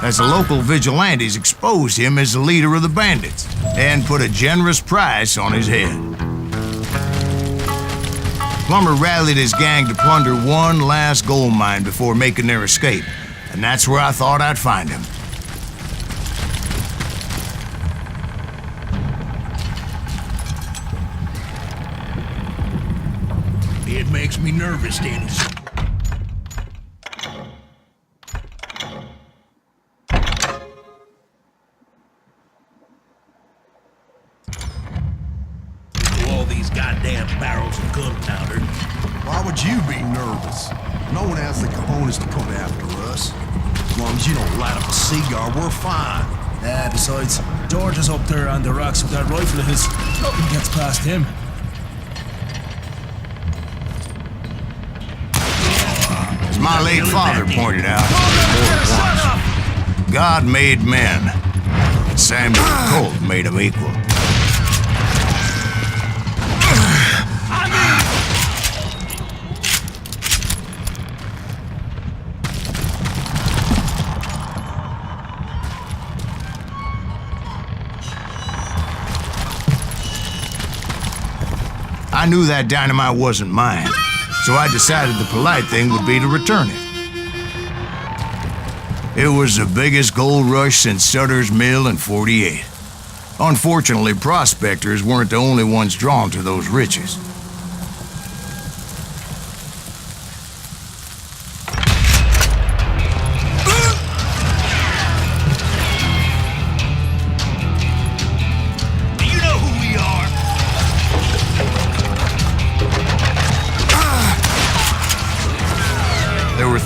As the local vigilantes exposed him as the leader of the bandits, and put a generous price on his head. Plummer rallied his gang to plunder one last gold mine before making their escape, and that's where I thought I'd find him. It makes me nervous, Danny. All these goddamn barrels of gunpowder. Why would you be nervous? No one has the cojones to come after us. As long as you don't light up a cigar, we're fine. Besides, George is up there on the rocks with that rifle of his. Nothing gets past him. As my late father pointed out more than once, God made men, and Samuel Colt made them equal. I knew that dynamite wasn't mine, so I decided the polite thing would be to return it. It was the biggest gold rush since Sutter's Mill in '48. Unfortunately, prospectors weren't the only ones drawn to those riches.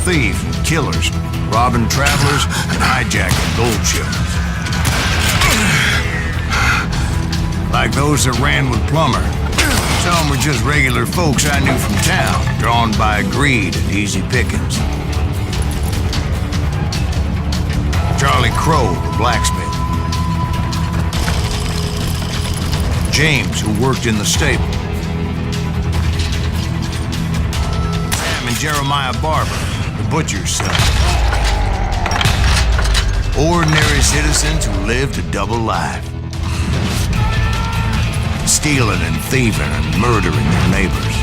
Thieves and killers, robbing travelers and hijacking gold shipments. Like those that ran with Plummer, Some were just regular folks I knew from town, drawn by greed and easy pickings. Charlie Crow, the blacksmith. James, who worked in the stable. Sam and Jeremiah Barber, the butcher's son. Ordinary citizens who lived a double life. Stealing and thieving and murdering their neighbors.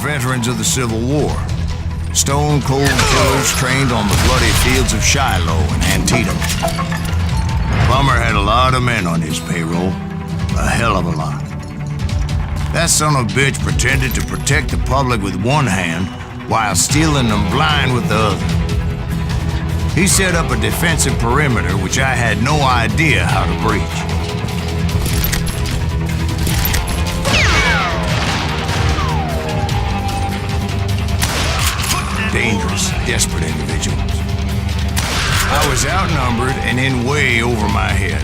Veterans of the Civil War. Stone-cold killers trained on the bloody fields of Shiloh and Antietam. Plummer had a lot of men on his payroll. A hell of a lot. That son of a bitch pretended to protect the public with one hand while stealing them blind with the other. He set up a defensive perimeter which I had no idea how to breach. Dangerous, desperate individuals. I was outnumbered and in way over my head,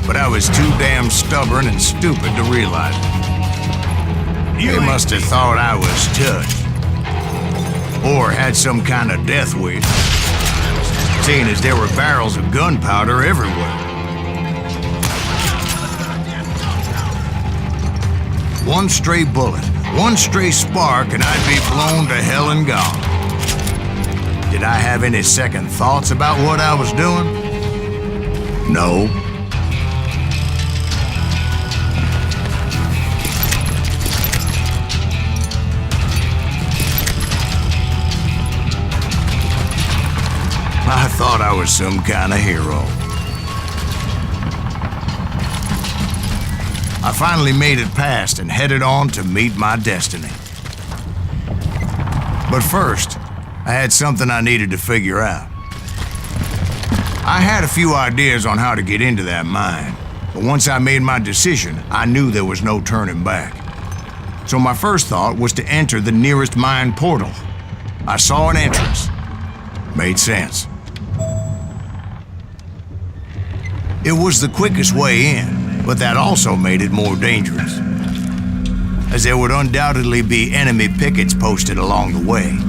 but I was too damn stubborn and stupid to realize it. They must have thought I was touched, or had some kind of death wish, seeing as there were barrels of gunpowder everywhere. One stray bullet, one stray spark, and I'd be blown to hell and gone. Did I have any second thoughts about what I was doing? No. I thought I was some kind of hero. I finally made it past and headed on to meet my destiny. But first, I had something I needed to figure out. I had a few ideas on how to get into that mine, but once I made my decision, I knew there was no turning back. So my first thought was to enter the nearest mine portal. I saw an entrance. Made sense. It was the quickest way in, but that also made it more dangerous, as there would undoubtedly be enemy pickets posted along the way.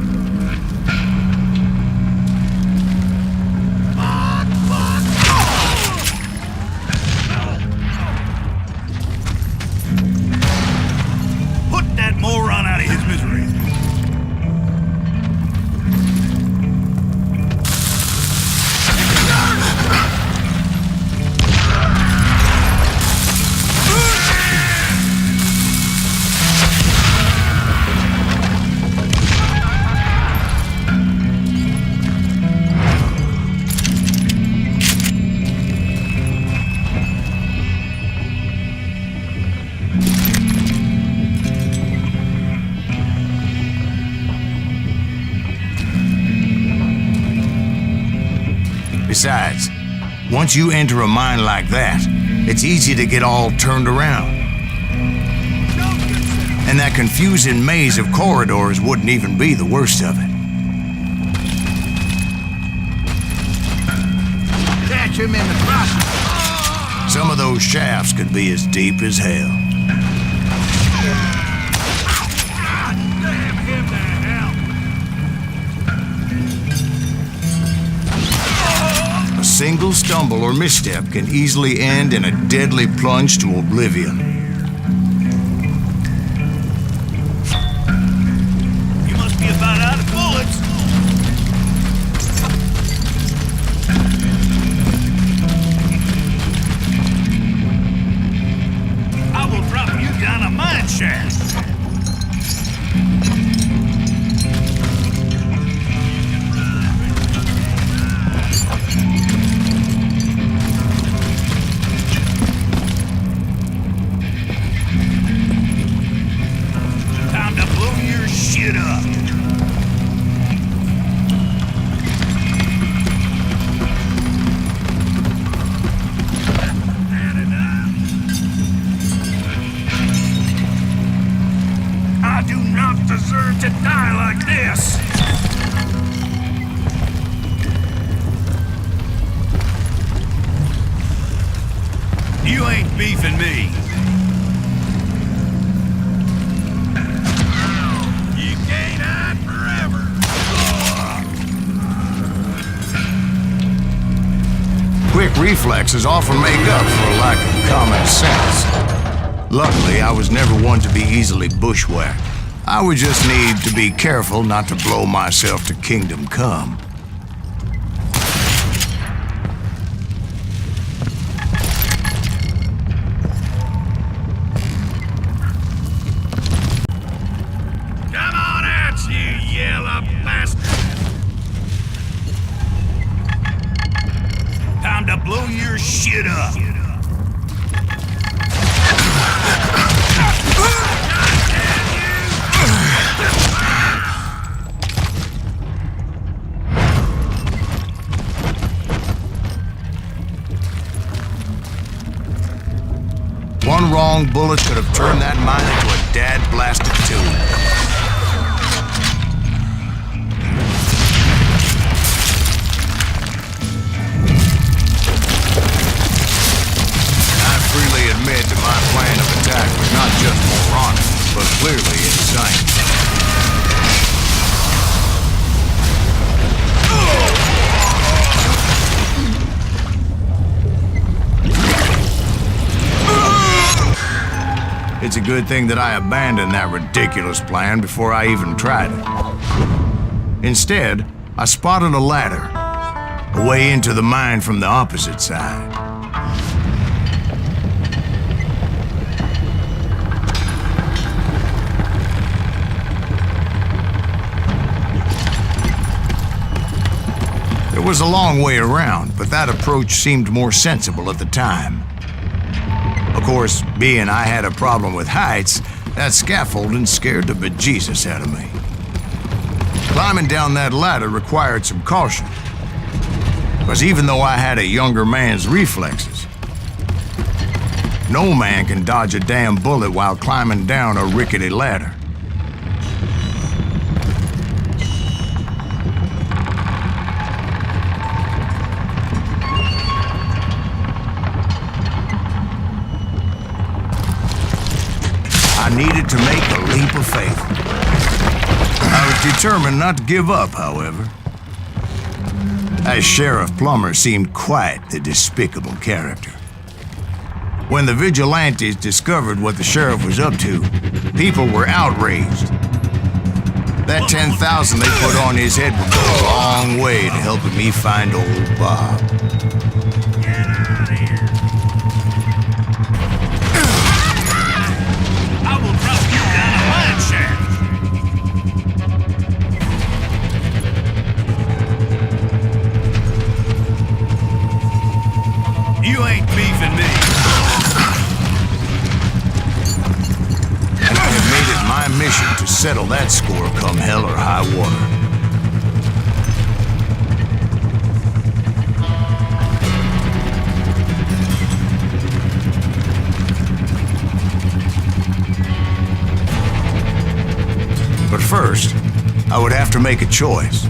Besides, once you enter a mine like that, it's easy to get all turned around. And that confusing maze of corridors wouldn't even be the worst of it. Catch him in the process. Some of those shafts could be as deep as hell. Damn him to hell. A single stumble or misstep can easily end in a deadly plunge to oblivion. You must be about out of bullets. I will drop you down a mine shaft. ain't beefing me. You can't hide forever. Quick reflexes often make up for a lack of common sense. Luckily, I was never one to be easily bushwhacked. I would just need to be careful not to blow myself to kingdom come. Come on out, you yellow bastard. Time to blow your shit up. One wrong bullet could have turned that mine into a dad-blasted tube. I freely admit that my plan of attack was not just moronic, but clearly insane. It's a good thing that I abandoned that ridiculous plan before I even tried it. Instead, I spotted a ladder, a way into the mine from the opposite side. There was a long way around, but that approach seemed more sensible at the time. Of course, being I had a problem with heights, that scaffolding scared the bejesus out of me. Climbing down that ladder required some caution, because even though I had a younger man's reflexes, no man can dodge a damn bullet while climbing down a rickety ladder. I needed to make a leap of faith. I was determined not to give up, however. As Sheriff Plummer seemed quite the despicable character. When the vigilantes discovered what the sheriff was up to, people were outraged. That 10,000 they put on his head would go a long way to helping me find old Bob. Get out of here. I will drop you down a mine shaft. You ain't beefing me. And I have made it my mission to settle that score come hell or high water. But first, I would have to make a choice.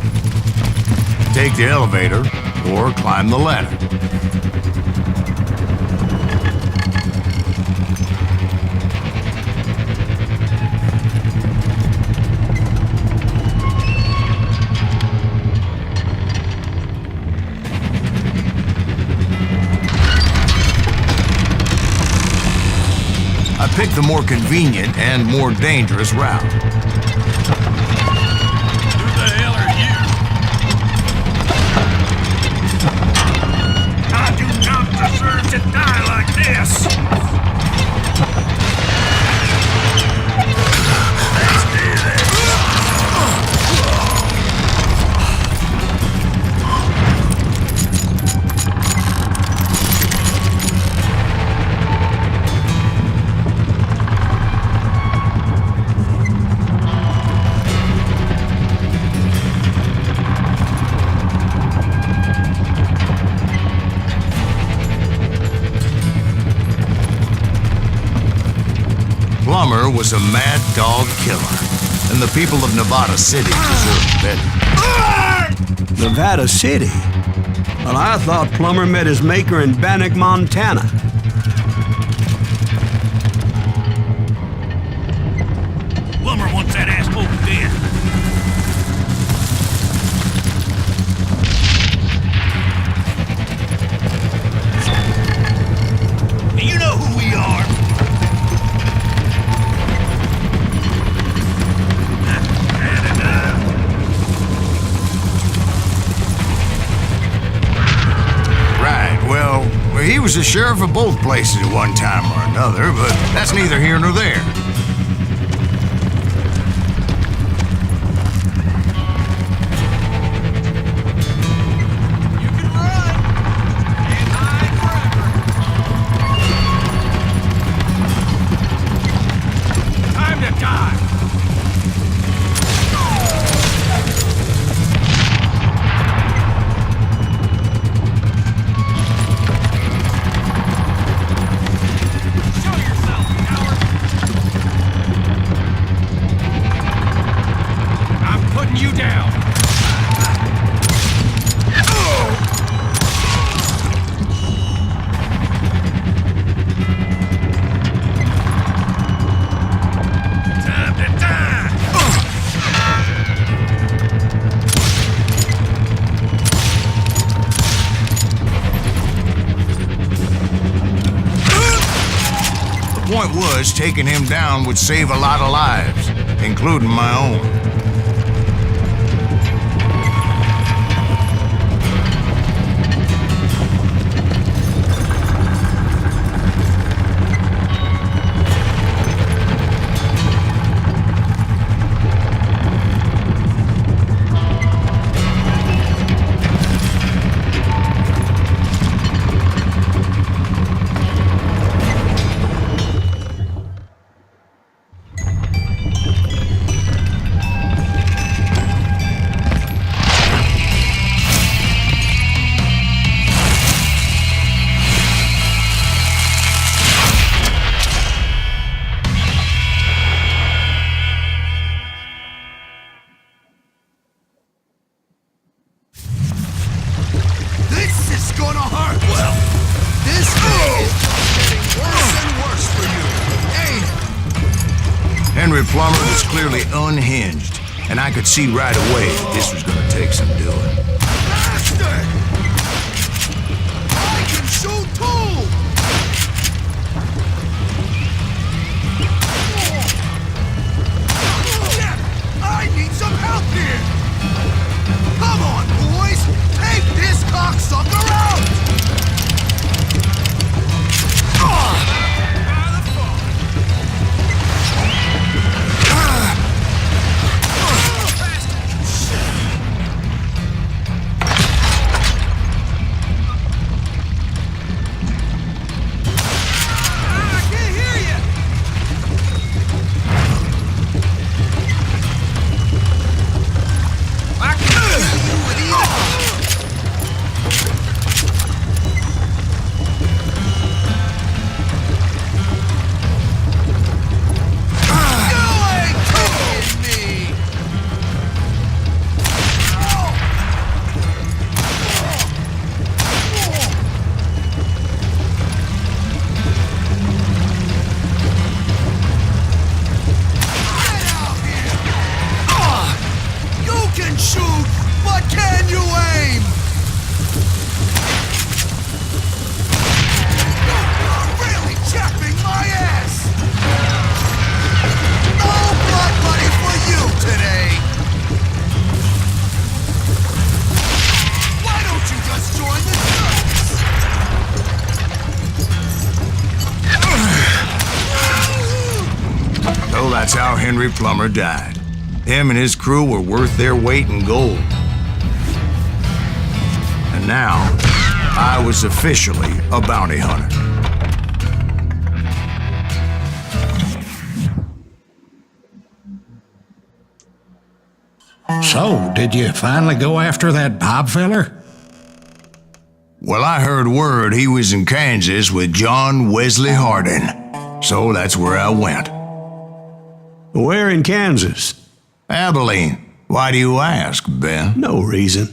Take the elevator or climb the ladder. I picked the more convenient and more dangerous route. Who the hell are you? I do not deserve to die like this. Let's do this. Plummer was a mad dog killer, and the people of Nevada City deserved better. Nevada City? Well, I thought Plummer met his maker in Bannock, Montana. he was the sheriff of both places at one time or another, but that's neither here nor there. You can run and hide forever. Time to die. Show yourself, coward. I'm putting you down. Time to die. The point was, taking him down would save a lot of lives, including my own. This is gonna hurt. Well, this day is getting worse and worse for you. Ain't it? Henry Plummer was clearly unhinged, and I could see right away that this was going to take some doing. Bastard! I can shoot too! Shit! I need some help here! Come on, boys! Take this cocksucker out! I can't hear you. I can hear you with either. You ain't kidding me! Get out here! You can shoot, but can you aim? You're really chapping my ass! No blood money for you today! Why don't you just join the service? So that's how Henry Plummer died. Him and his crew were worth their weight in gold. And now, I was officially a bounty hunter. So, did you finally go after that Bob feller? Well, I heard word he was in Kansas with John Wesley Hardin. So that's where I went. Where in Kansas? Abilene. Why do you ask, Ben? No reason.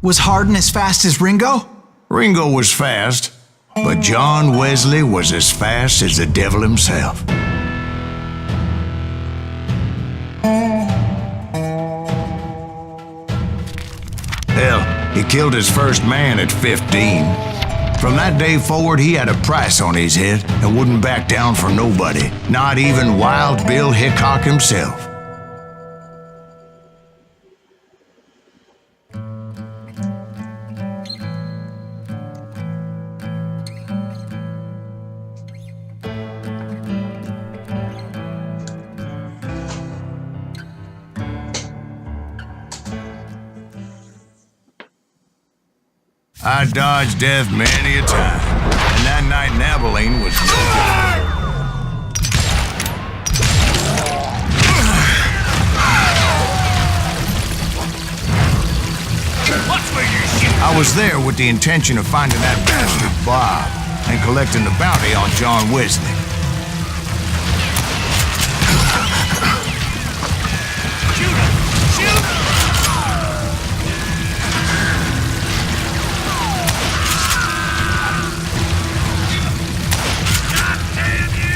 Was Hardin as fast as Ringo? Ringo was fast, but John Wesley was as fast as the devil himself. Hell, he killed his first man at 15. From that day forward, he had a price on his head and wouldn't back down for nobody, not even Wild Bill Hickok himself. I dodged death many a time, and that night in Abilene was no different. I was there with the intention of finding that bastard Bob and collecting the bounty on John Wesley. Shoot him! Shoot him! God damn you!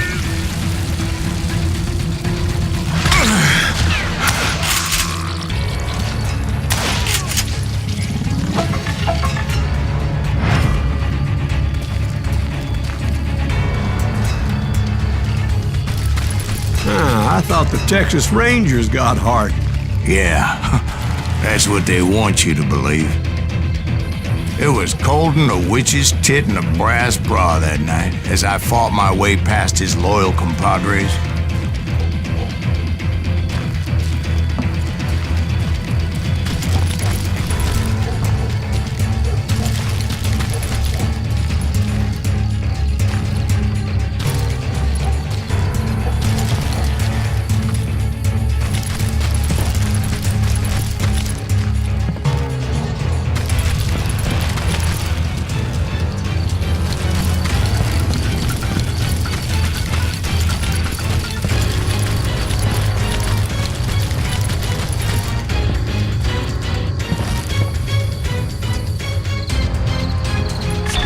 I thought the Texas Rangers got heart. Yeah, that's what they want you to believe. It was cold and a witch's tit and a brass bra that night as I fought my way past his loyal compadres.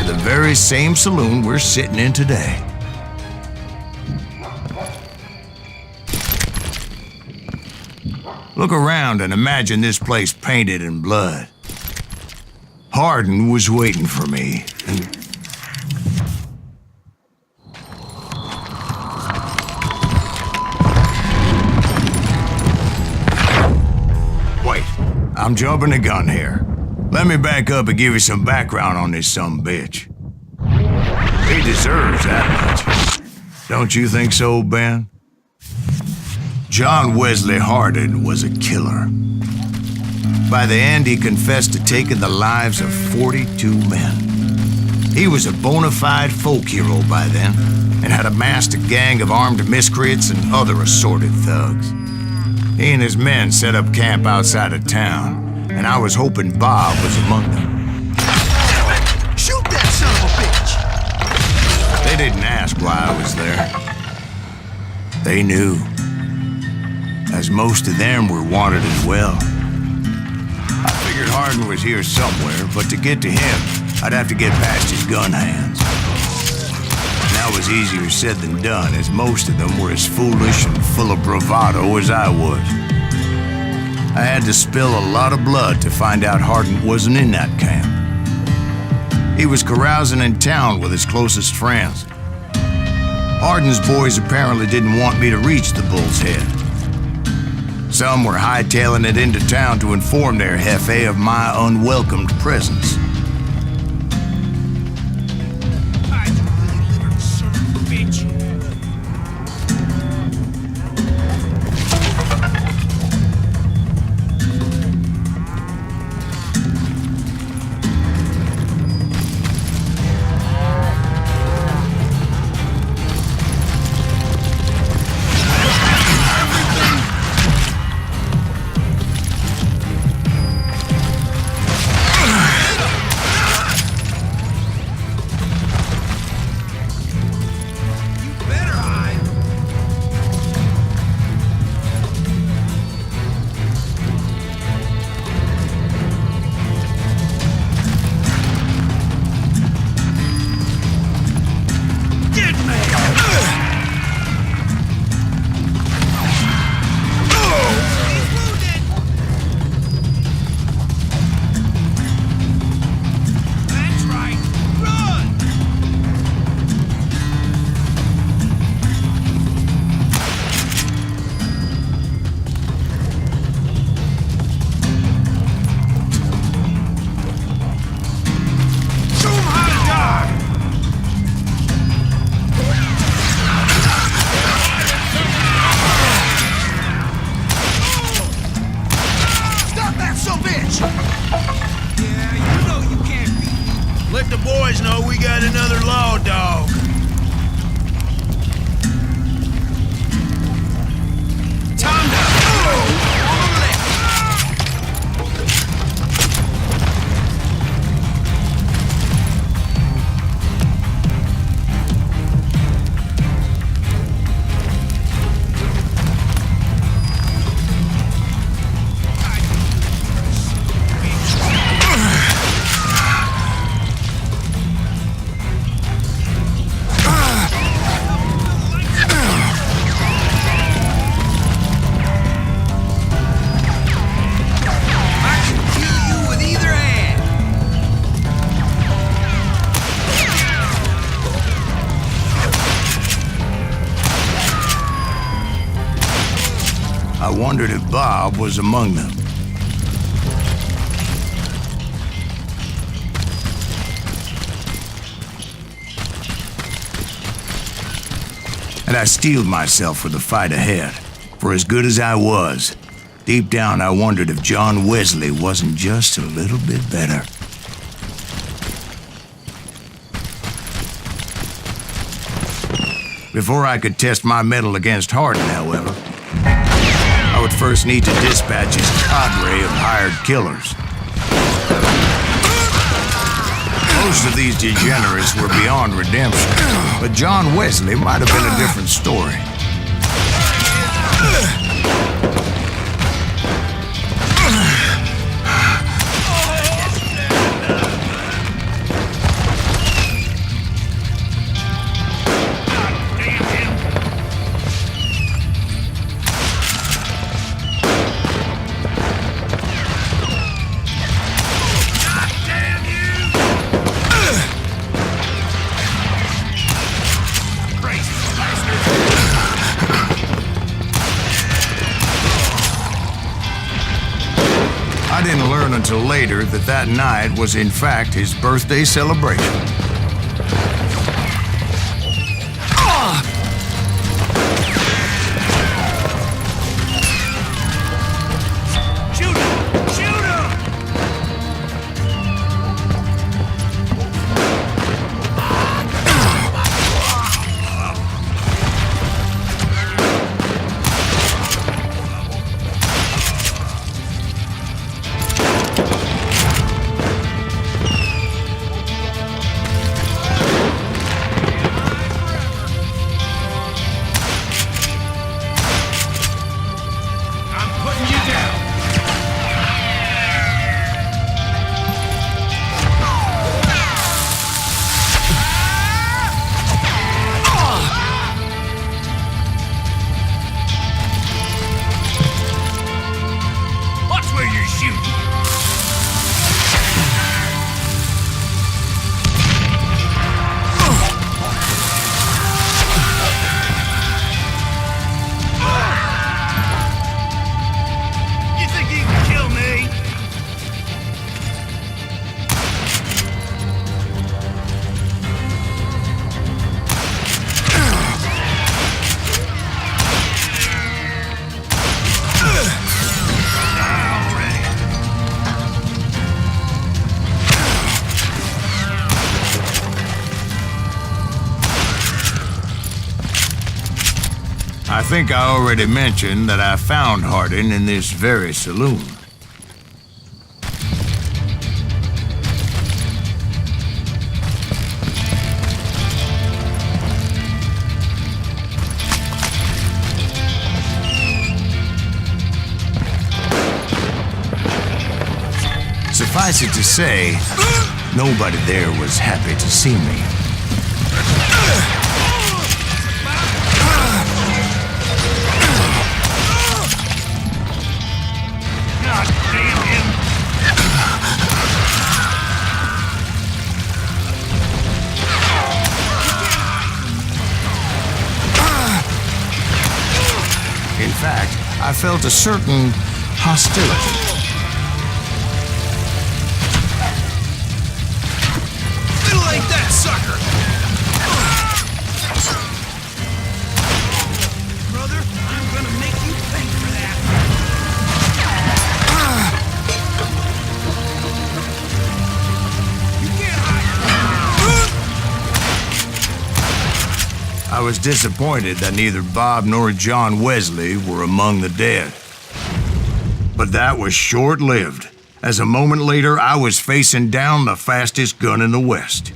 The very same saloon we're sitting in today. Look around and imagine this place painted in blood. Hardin was waiting for me, and wait, I'm jumping the gun here. Let me back up and give you some background on this sumbitch. He deserves that much. Don't you think so, Ben? John Wesley Hardin was a killer. By the end, he confessed to taking the lives of 42 men. He was a bona fide folk hero by then, and had amassed a gang of armed miscreants and other assorted thugs. He and his men set up camp outside of town, and I was hoping Bob was among them. Shoot that son of a bitch! They didn't ask why I was there. They knew, as most of them were wanted as well. I figured Hardin was here somewhere, but to get to him, I'd have to get past his gun hands. And that was easier said than done, as most of them were as foolish and full of bravado as I was. I had to spill a lot of blood to find out Hardin wasn't in that camp. He was carousing in town with his closest friends. Hardin's boys apparently didn't want me to reach the Bull's Head. Some were hightailing it into town to inform their jefe of my unwelcomed presence. Son of a bitch! I wondered if Bob was among them. And I steeled myself for the fight ahead. For as good as I was, deep down I wondered if John Wesley wasn't just a little bit better. Before I could test my mettle against Hardin, however, I would first need to dispatch his cadre of hired killers. Most of these degenerates were beyond redemption, but John Wesley might have been a different story. I didn't learn until later that that night was in fact his birthday celebration. I think I already mentioned that I found Hardin in this very saloon. Suffice it to say, nobody there was happy to see me. In fact, I felt a certain hostility. Little ain't that sucker! Brother, I'm gonna make you pay for that. You can't hide. I was disappointed that neither Bob nor John Wesley were among the dead. But that was short-lived, as a moment later I was facing down the fastest gun in the West.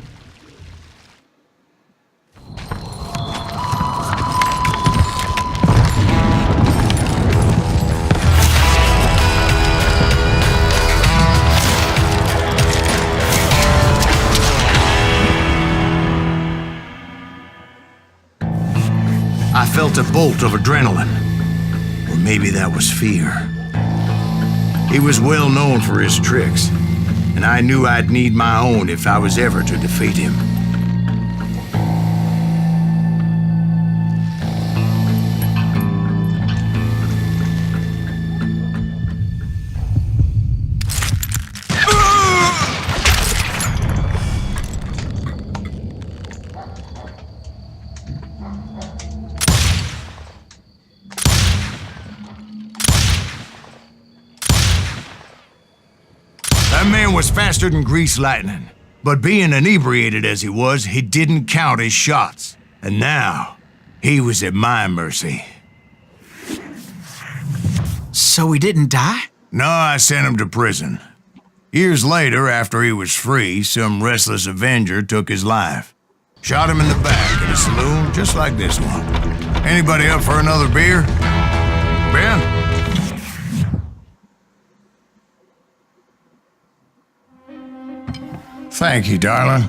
I felt a bolt of adrenaline, or maybe that was fear. He was well known for his tricks, and I knew I'd need my own if I was ever to defeat him. man was faster than greased lightning. But being inebriated as he was, he didn't count his shots. And now, he was at my mercy. So he didn't die? No, I sent him to prison. Years later, after he was free, some restless avenger took his life. Shot him in the back in a saloon just like this one. Anybody up for another beer? Ben? Thank you, darling.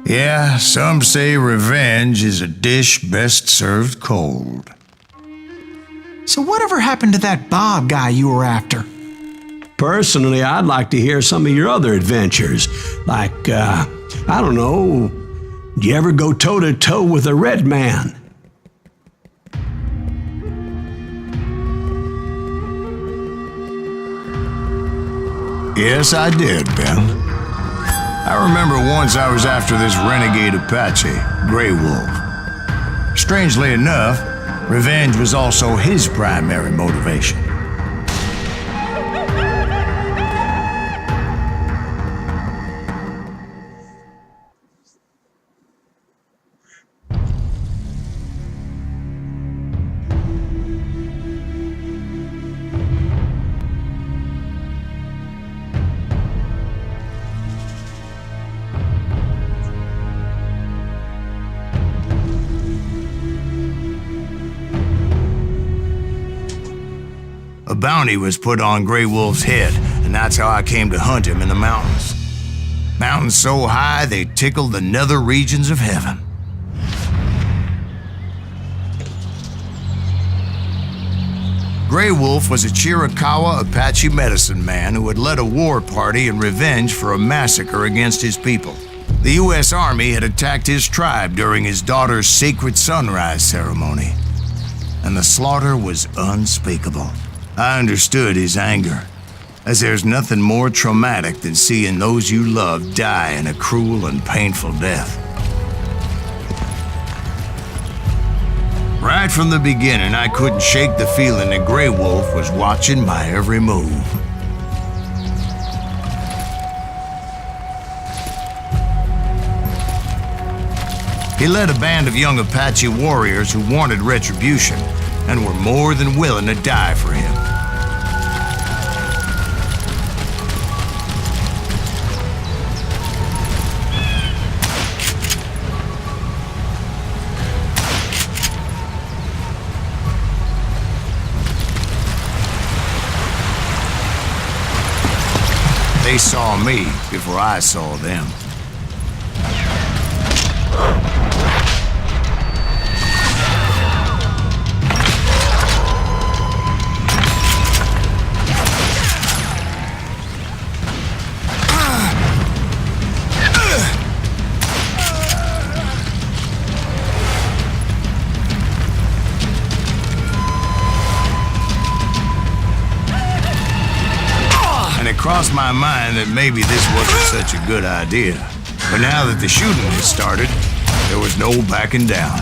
Yeah, some say revenge is a dish best served cold. So whatever happened to that Bob guy you were after? Personally, I'd like to hear some of your other adventures. Like, I don't know, did you ever go toe-to-toe with a red man? Yes, I did, Ben. I remember once I was after this renegade Apache, Grey Wolf. Strangely enough, revenge was also his primary motivation. A bounty was put on Grey Wolf's head, and that's how I came to hunt him in the mountains. Mountains so high they tickled the nether regions of heaven. Grey Wolf was a Chiricahua Apache medicine man who had led a war party in revenge for a massacre against his people. The U.S. Army had attacked his tribe during his daughter's sacred sunrise ceremony, and the slaughter was unspeakable. I understood his anger, as there's nothing more traumatic than seeing those you love die in a cruel and painful death. Right from the beginning, I couldn't shake the feeling that Grey Wolf was watching my every move. He led a band of young Apache warriors who wanted retribution and were more than willing to die for him. They saw me before I saw them. Crossed my mind that maybe this wasn't such a good idea. But now that the shooting had started, there was no backing down.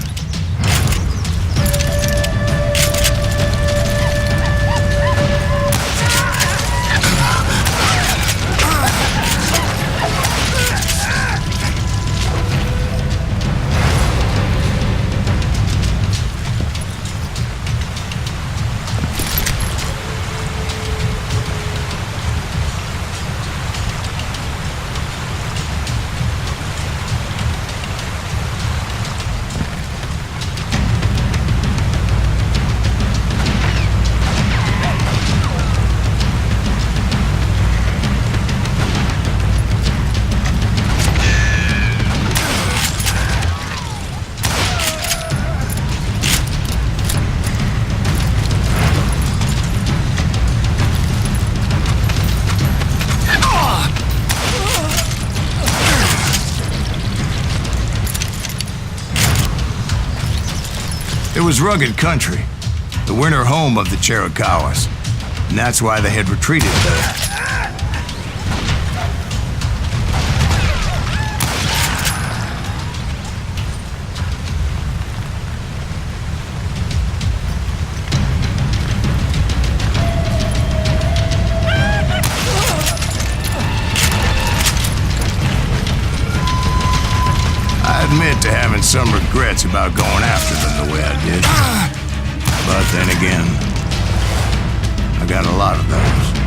It was rugged country, the winter home of the Chiricahuas, and that's why they had retreated there. admit to having some regrets about going after them the way I did. But then again, I got a lot of those.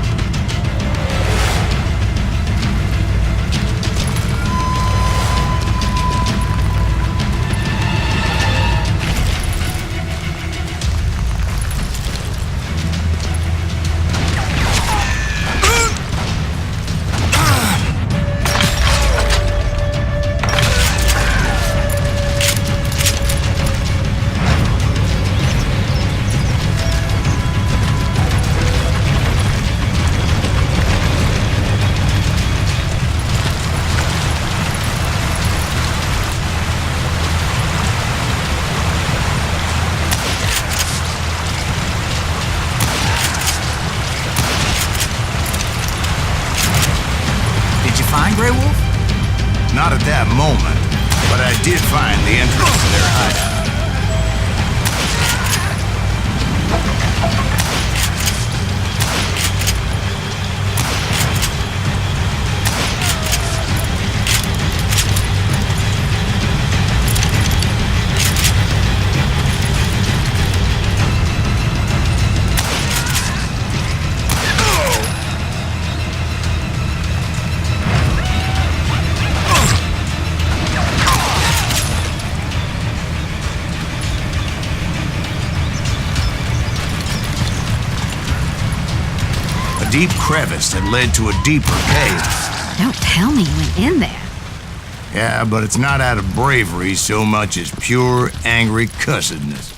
Find Grey Wolf? Not at that moment, but I did find the entrance to their hideout. Deep crevice that led to a deeper cave. Don't tell me you went in there. Yeah, but it's not out of bravery so much as pure, angry cussedness.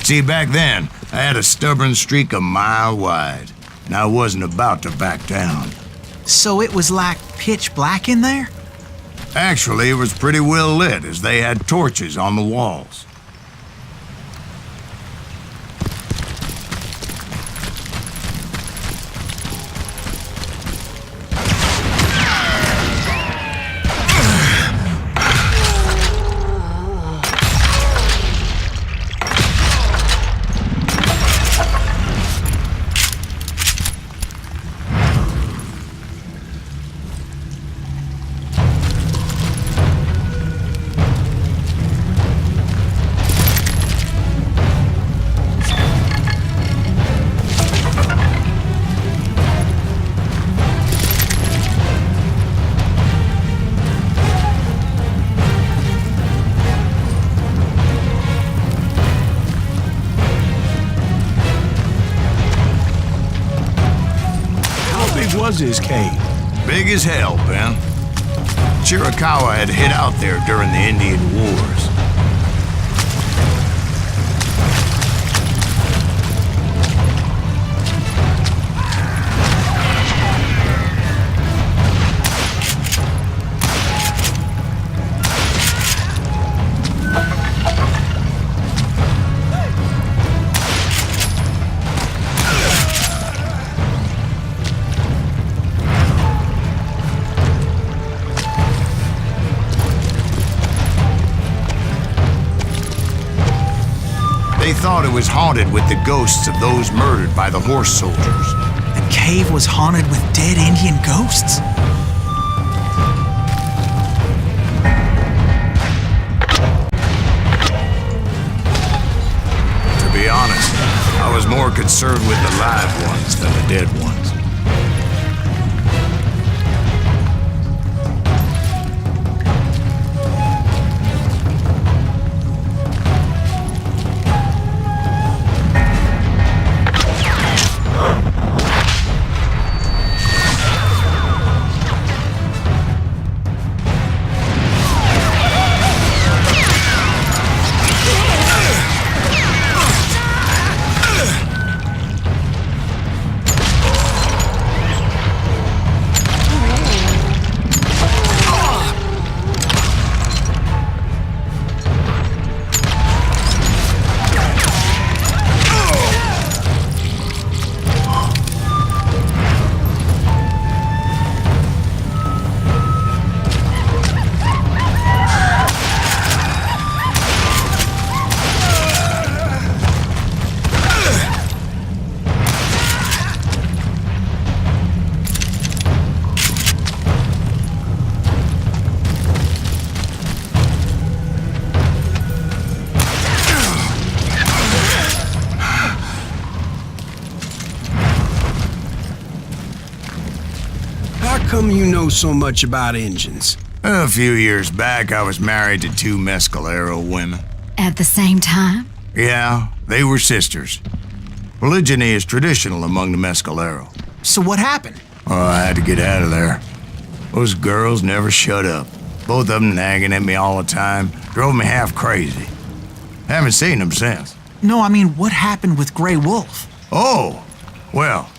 See, back then, I had a stubborn streak a mile wide, and I wasn't about to back down. So it was like pitch black in there? Actually, it was pretty well lit, as they had torches on the walls. Was his cave? Big as hell, Ben. Chiricahua had hid out there during the Indian Wars. They thought it was haunted with the ghosts of those murdered by the horse soldiers. The cave was haunted with dead Indian ghosts? To be honest, I was more concerned with the live ones than the dead ones. come you know so much about engines? A few years back, I was married to 2 Mescalero women. At the same time? Yeah, they were sisters. Polygyny is traditional among the Mescalero. So what happened? Oh, I had to get out of there. Those girls never shut up. Both of them nagging at me all the time. Drove me half crazy. Haven't seen them since. No, I mean, what happened with Grey Wolf? Oh, well,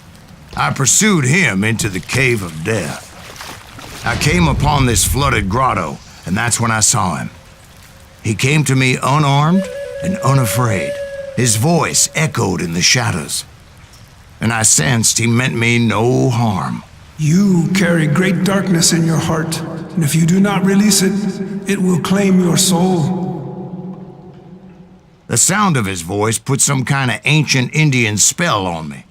I pursued him into the Cave of Death. I came upon this flooded grotto, and that's when I saw him. He came to me unarmed and unafraid. His voice echoed in the shadows, and I sensed he meant me no harm. You carry great darkness in your heart, and if you do not release it, it will claim your soul. The sound of his voice put some kind of ancient Indian spell on me.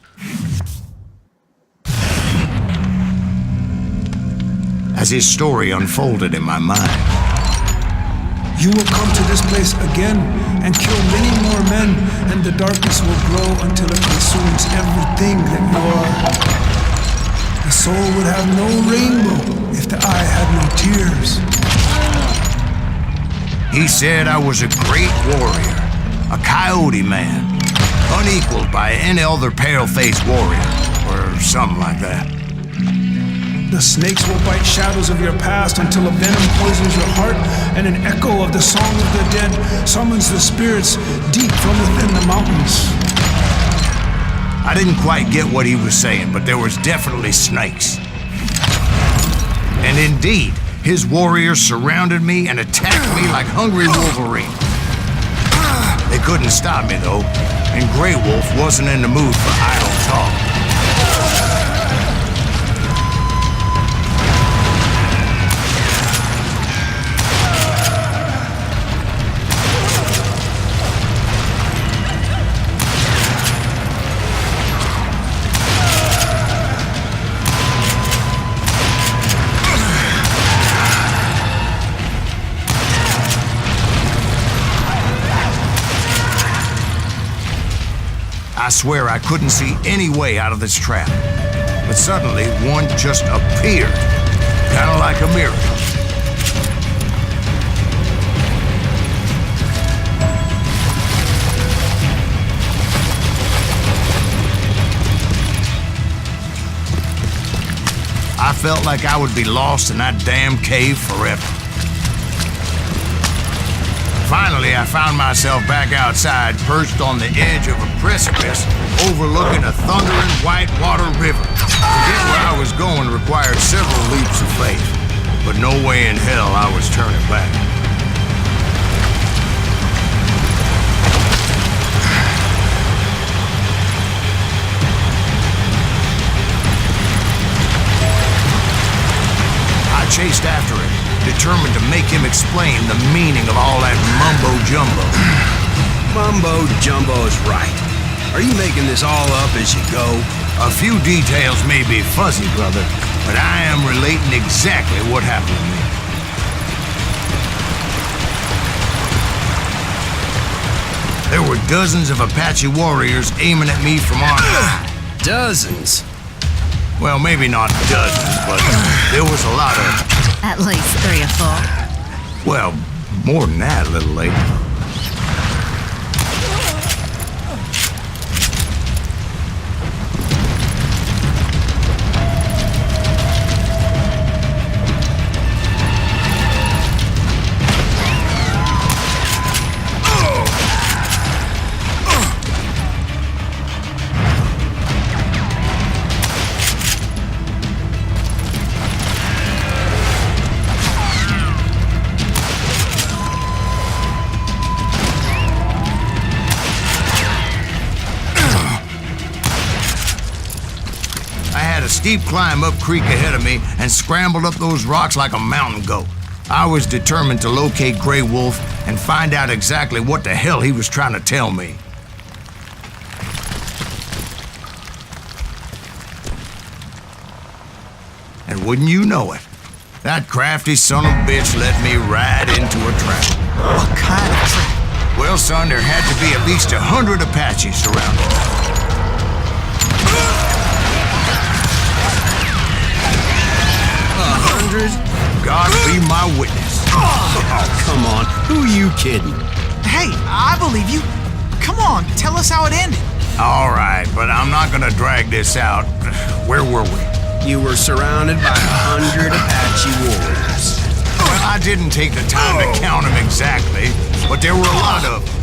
As his story unfolded in my mind, You will come to this place again and kill many more men, and the darkness will grow until it consumes everything that you are. The soul would have no rainbow if the eye had no tears. he said I was a great warrior, a coyote man, unequaled by any other pale-faced warrior, or something like that. The snakes will bite shadows of your past until a venom poisons your heart, and an echo of the song of the dead summons the spirits deep from within the mountains. I didn't quite get what he was saying, but there was definitely snakes. And indeed, his warriors surrounded me and attacked me like hungry Wolverine. They couldn't stop me, though, and Grey Wolf wasn't in the mood for idle talk. I swear I couldn't see any way out of this trap. But suddenly, one just appeared, kind of like a miracle. I felt like I would be lost in that damn cave forever. Finally, I found myself back outside, perched on the edge of a precipice, overlooking a thundering whitewater river. To get where I was going required several leaps of faith, but no way in hell I was turning back. I chased after him, determined to make him explain the meaning of all that mumbo-jumbo. Mumbo-jumbo is right. Are you making this all up as you go? A few details may be fuzzy, brother, but I am relating exactly what happened to me. There were dozens of Apache warriors aiming at me from on high. Dozens? Well, maybe not dozens, but there was a lot of... At least 3 or 4. Well, more than that, little lady. Steep climb up creek ahead of me and scrambled up those rocks like a mountain goat. I was determined to locate Grey Wolf and find out exactly what the hell he was trying to tell me. And wouldn't you know it, that crafty son of a bitch let me right into a trap. What kind of trap? Well, son, there had to be at least 100 Apaches surrounded. God be my witness. Oh, come on. Who are you kidding? Hey, I believe you. Come on, tell us how it ended. All right, but I'm not gonna drag this out. Where were we? You were surrounded by 100 Apache warriors. Well, I didn't take the time to count them exactly, but there were a lot of them.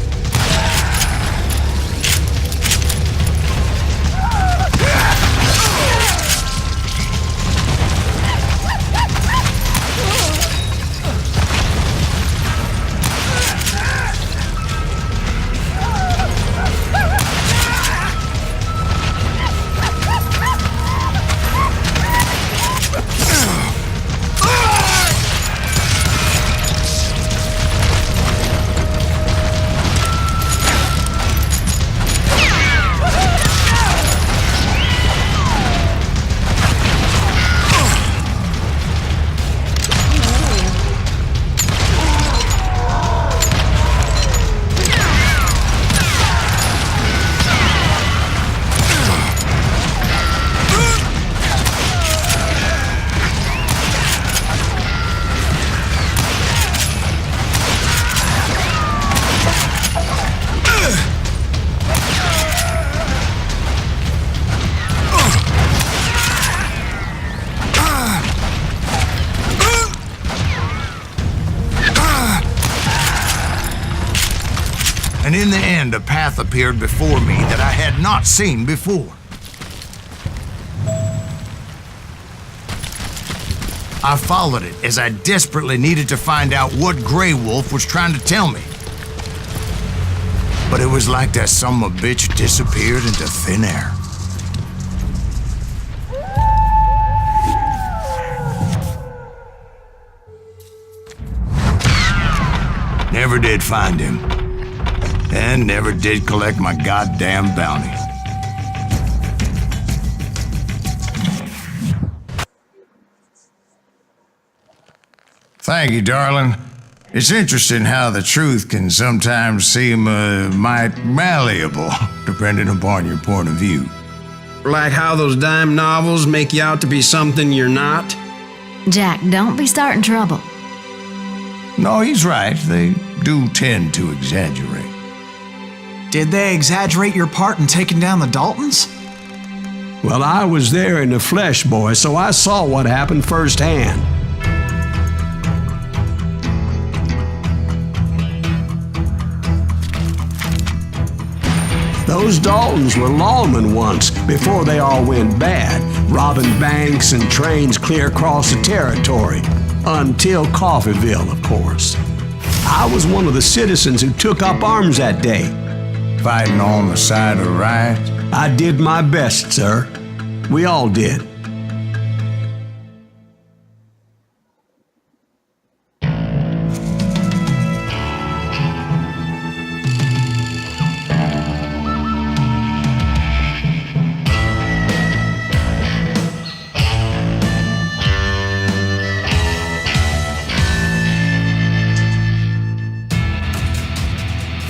And in the end, a path appeared before me that I had not seen before. I followed it as I desperately needed to find out what Grey Wolf was trying to tell me. But it was like that son of a bitch disappeared into thin air. Never did find him. And never did collect my goddamn bounty. Thank you, darling. It's interesting how the truth can sometimes seem might malleable, depending upon your point of view. Like how those dime novels make you out to be something you're not? Jack, don't be starting trouble. No, he's right. They do tend to exaggerate. Did they exaggerate your part in taking down the Daltons? Well, I was there in the flesh, boy, so I saw what happened firsthand. Those Daltons were lawmen once, before they all went bad, robbing banks and trains clear across the territory. Until Coffeeville, of course. I was one of the citizens who took up arms that day. Fighting on the side of right? I did my best, sir. We all did.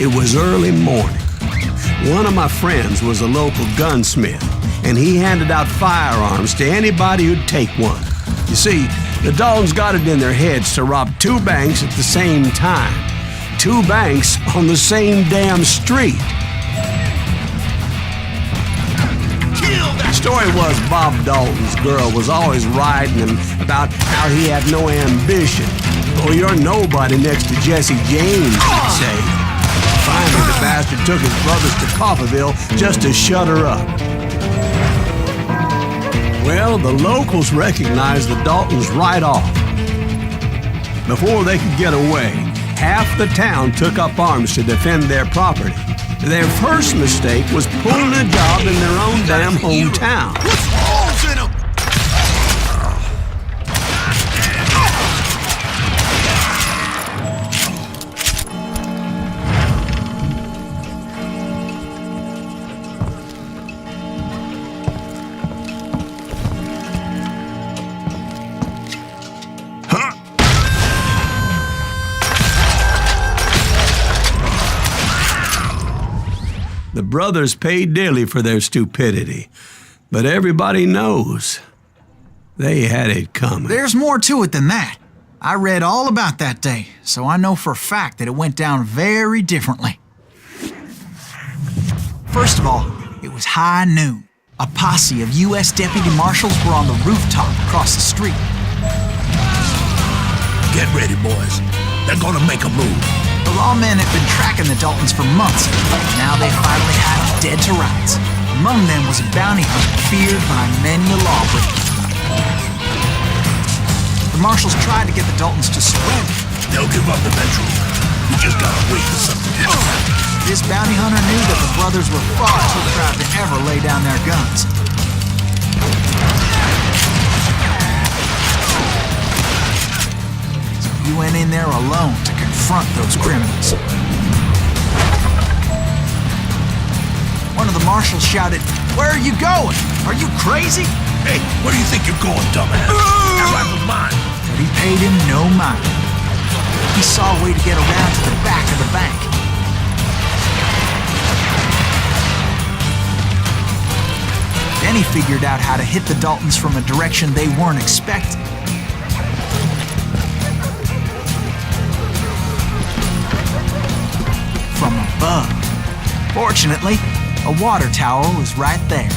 It was early morning. One of my friends was a local gunsmith, and he handed out firearms to anybody who'd take one. You see, the Daltons got it in their heads to rob 2 banks at the same time. 2 banks on the same damn street. The story was Bob Dalton's girl was always riding him about how he had no ambition. Oh, you're nobody next to Jesse James, he'd say. Finally, the bastard took his brothers to Coffeeville just to shut her up. Well, the locals recognized the Daltons right off. Before they could get away, half the town took up arms to defend their property. Their first mistake was pulling a job in their own damn hometown. What's holes in them? The brothers paid dearly for their stupidity, but everybody knows they had it coming. There's more to it than that. I read all about that day, so I know for a fact that it went down very differently. First of all, it was high noon. A posse of U.S. deputy marshals were on the rooftop across the street. Get ready, boys. They're gonna make a move. The lawmen had been tracking the Daltons for months, and now they finally had them dead to rights. Among them was a bounty hunter feared by many a lawbreaker. The marshals tried to get the Daltons to surrender. They'll give up eventually. We just gotta wait for something to happen. This bounty hunter knew that the brothers were far too proud to ever lay down their guns. So he went in there alone to confront those criminals. One of the marshals shouted, "Where are you going? Are you crazy?" Hey, where do you think you're going, dumbass? That rifle's mine. But he paid him no mind. He saw a way to get around to the back of the bank. Then he figured out how to hit the Daltons from a direction they weren't expecting. From above. Fortunately, a water tower was right there.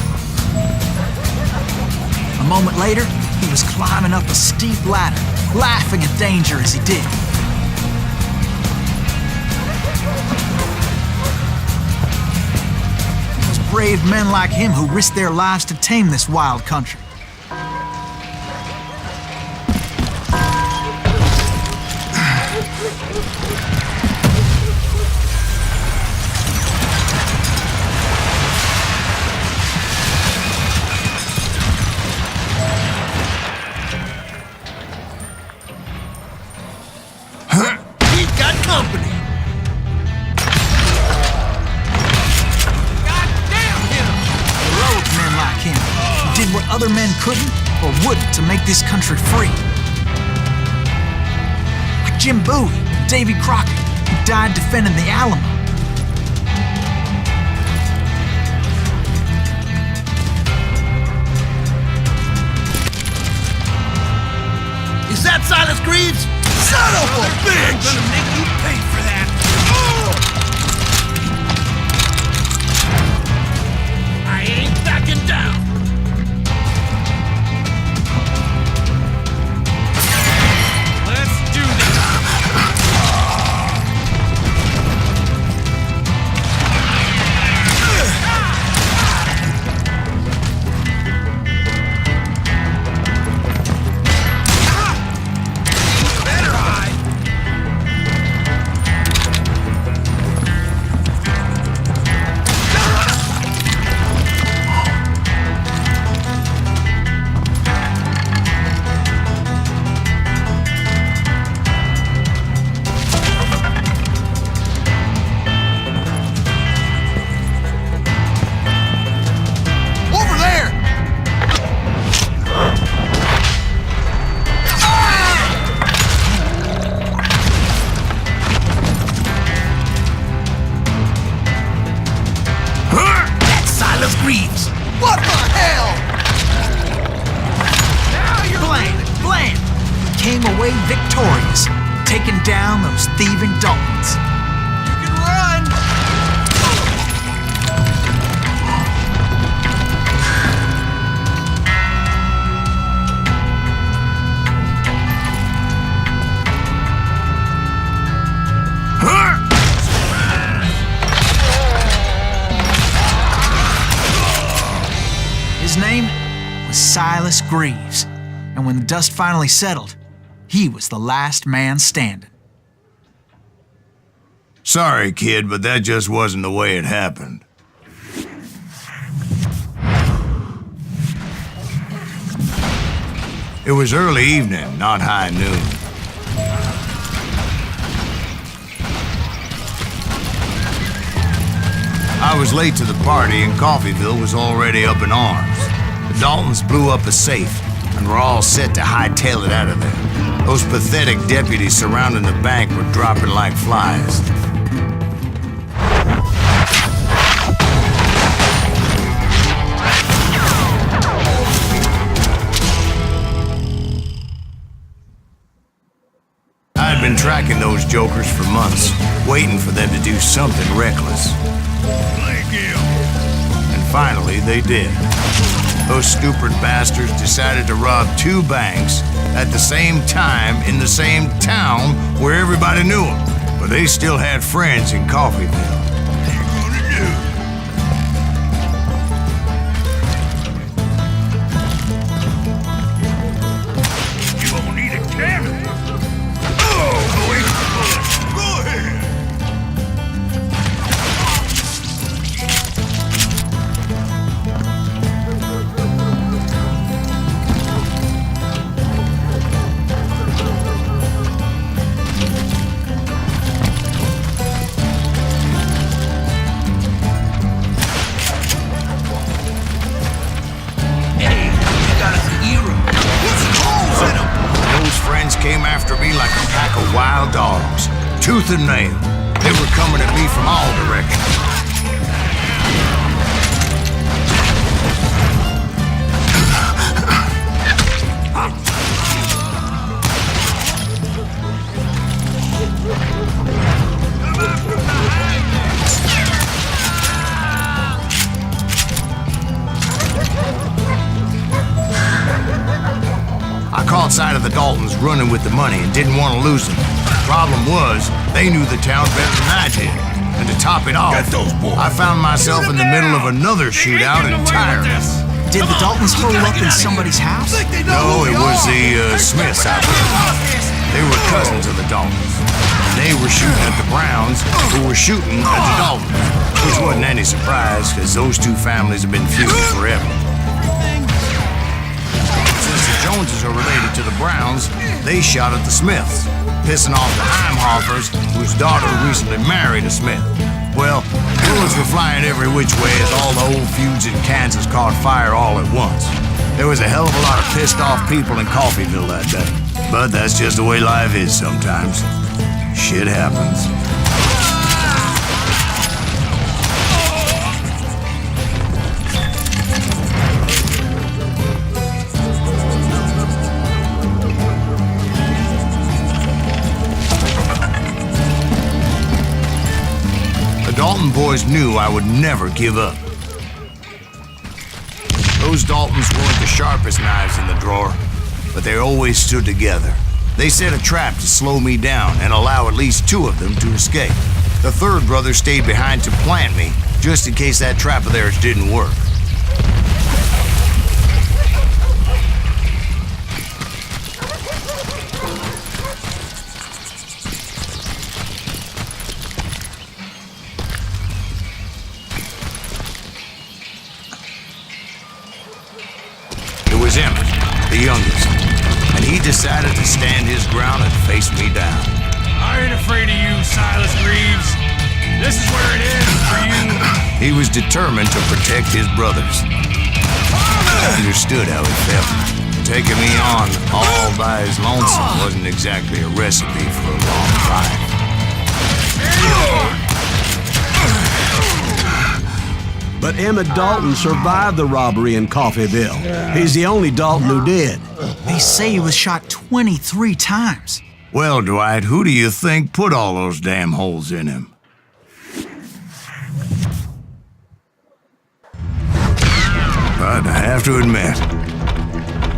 A moment later, he was climbing up a steep ladder, laughing at danger as he did. It was brave men like him who risked their lives to tame this wild country. Company. Goddamn him! Heroic men like him who did what other men couldn't or wouldn't to make this country free. Like Jim Bowie and Davy Crockett, who died defending the Alamo. Is that Silas Greaves? Son of a bitch! I'm gonna make you pay for that. I ain't backing down. Let's do this. Better hide. Over there! That's Silas Greaves! What the hell? Now you're Bland! He came away victorious, taking down those thieving Daltons. You can run. His name was Silas Greaves, and when the dust finally settled, he was the last man standing. Sorry, kid, but that just wasn't the way it happened. It was early evening, not high noon. I was late to the party and Coffeyville was already up in arms. The Daltons blew up a safe and were all set to hightail it out of there. Those pathetic deputies surrounding the bank were dropping like flies. tracking those jokers for months, waiting for them to do something reckless. And finally, they did. Those stupid bastards decided to rob 2 banks at the same time in the same town where everybody knew them. But they still had friends in Coffeeville. What are you gonna do? You won't need a cannon. Oh, wait. Go ahead. Came after me like a pack of wild dogs, tooth and nail. They were coming at me from all directions. I caught sight of the Daltons running with the money and didn't want to lose them. Problem was, they knew the town better than I did. And to top it off, I found myself in the middle of another shootout entirely. Did the Daltons hole up in somebody's house? No, it was the Smiths, I believe. They were cousins of the Daltons. They were shooting at the Browns, who were shooting at the Daltons. Which wasn't any surprise, because those 2 families have been feuding forever. Joneses are related to the Browns, they shot at the Smiths, pissing off the Heimhoffers, whose daughter recently married a Smith. Well, bullets were flying every which way as all the old feuds in Kansas caught fire all at once. There was a hell of a lot of pissed off people in Coffeeville that day. But that's just the way life is sometimes. Shit happens. Dalton boys knew I would never give up. Those Daltons weren't the sharpest knives in the drawer, but they always stood together. They set a trap to slow me down and allow at least 2 of them to escape. The 3rd brother stayed behind to plant me, just in case that trap of theirs didn't work. Emmett, the youngest, and he decided to stand his ground and face me down. I ain't afraid of you, Silas Reeves. This is where it ends for you. He was determined to protect his brothers. I understood how he felt. Taking me on all by his lonesome wasn't exactly a recipe for a long life. But Emmett Dalton survived the robbery in Coffeeville. He's the only Dalton who did. They say he was shot 23 times. Well, Dwight, who do you think put all those damn holes in him? But I have to admit,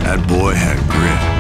that boy had grit.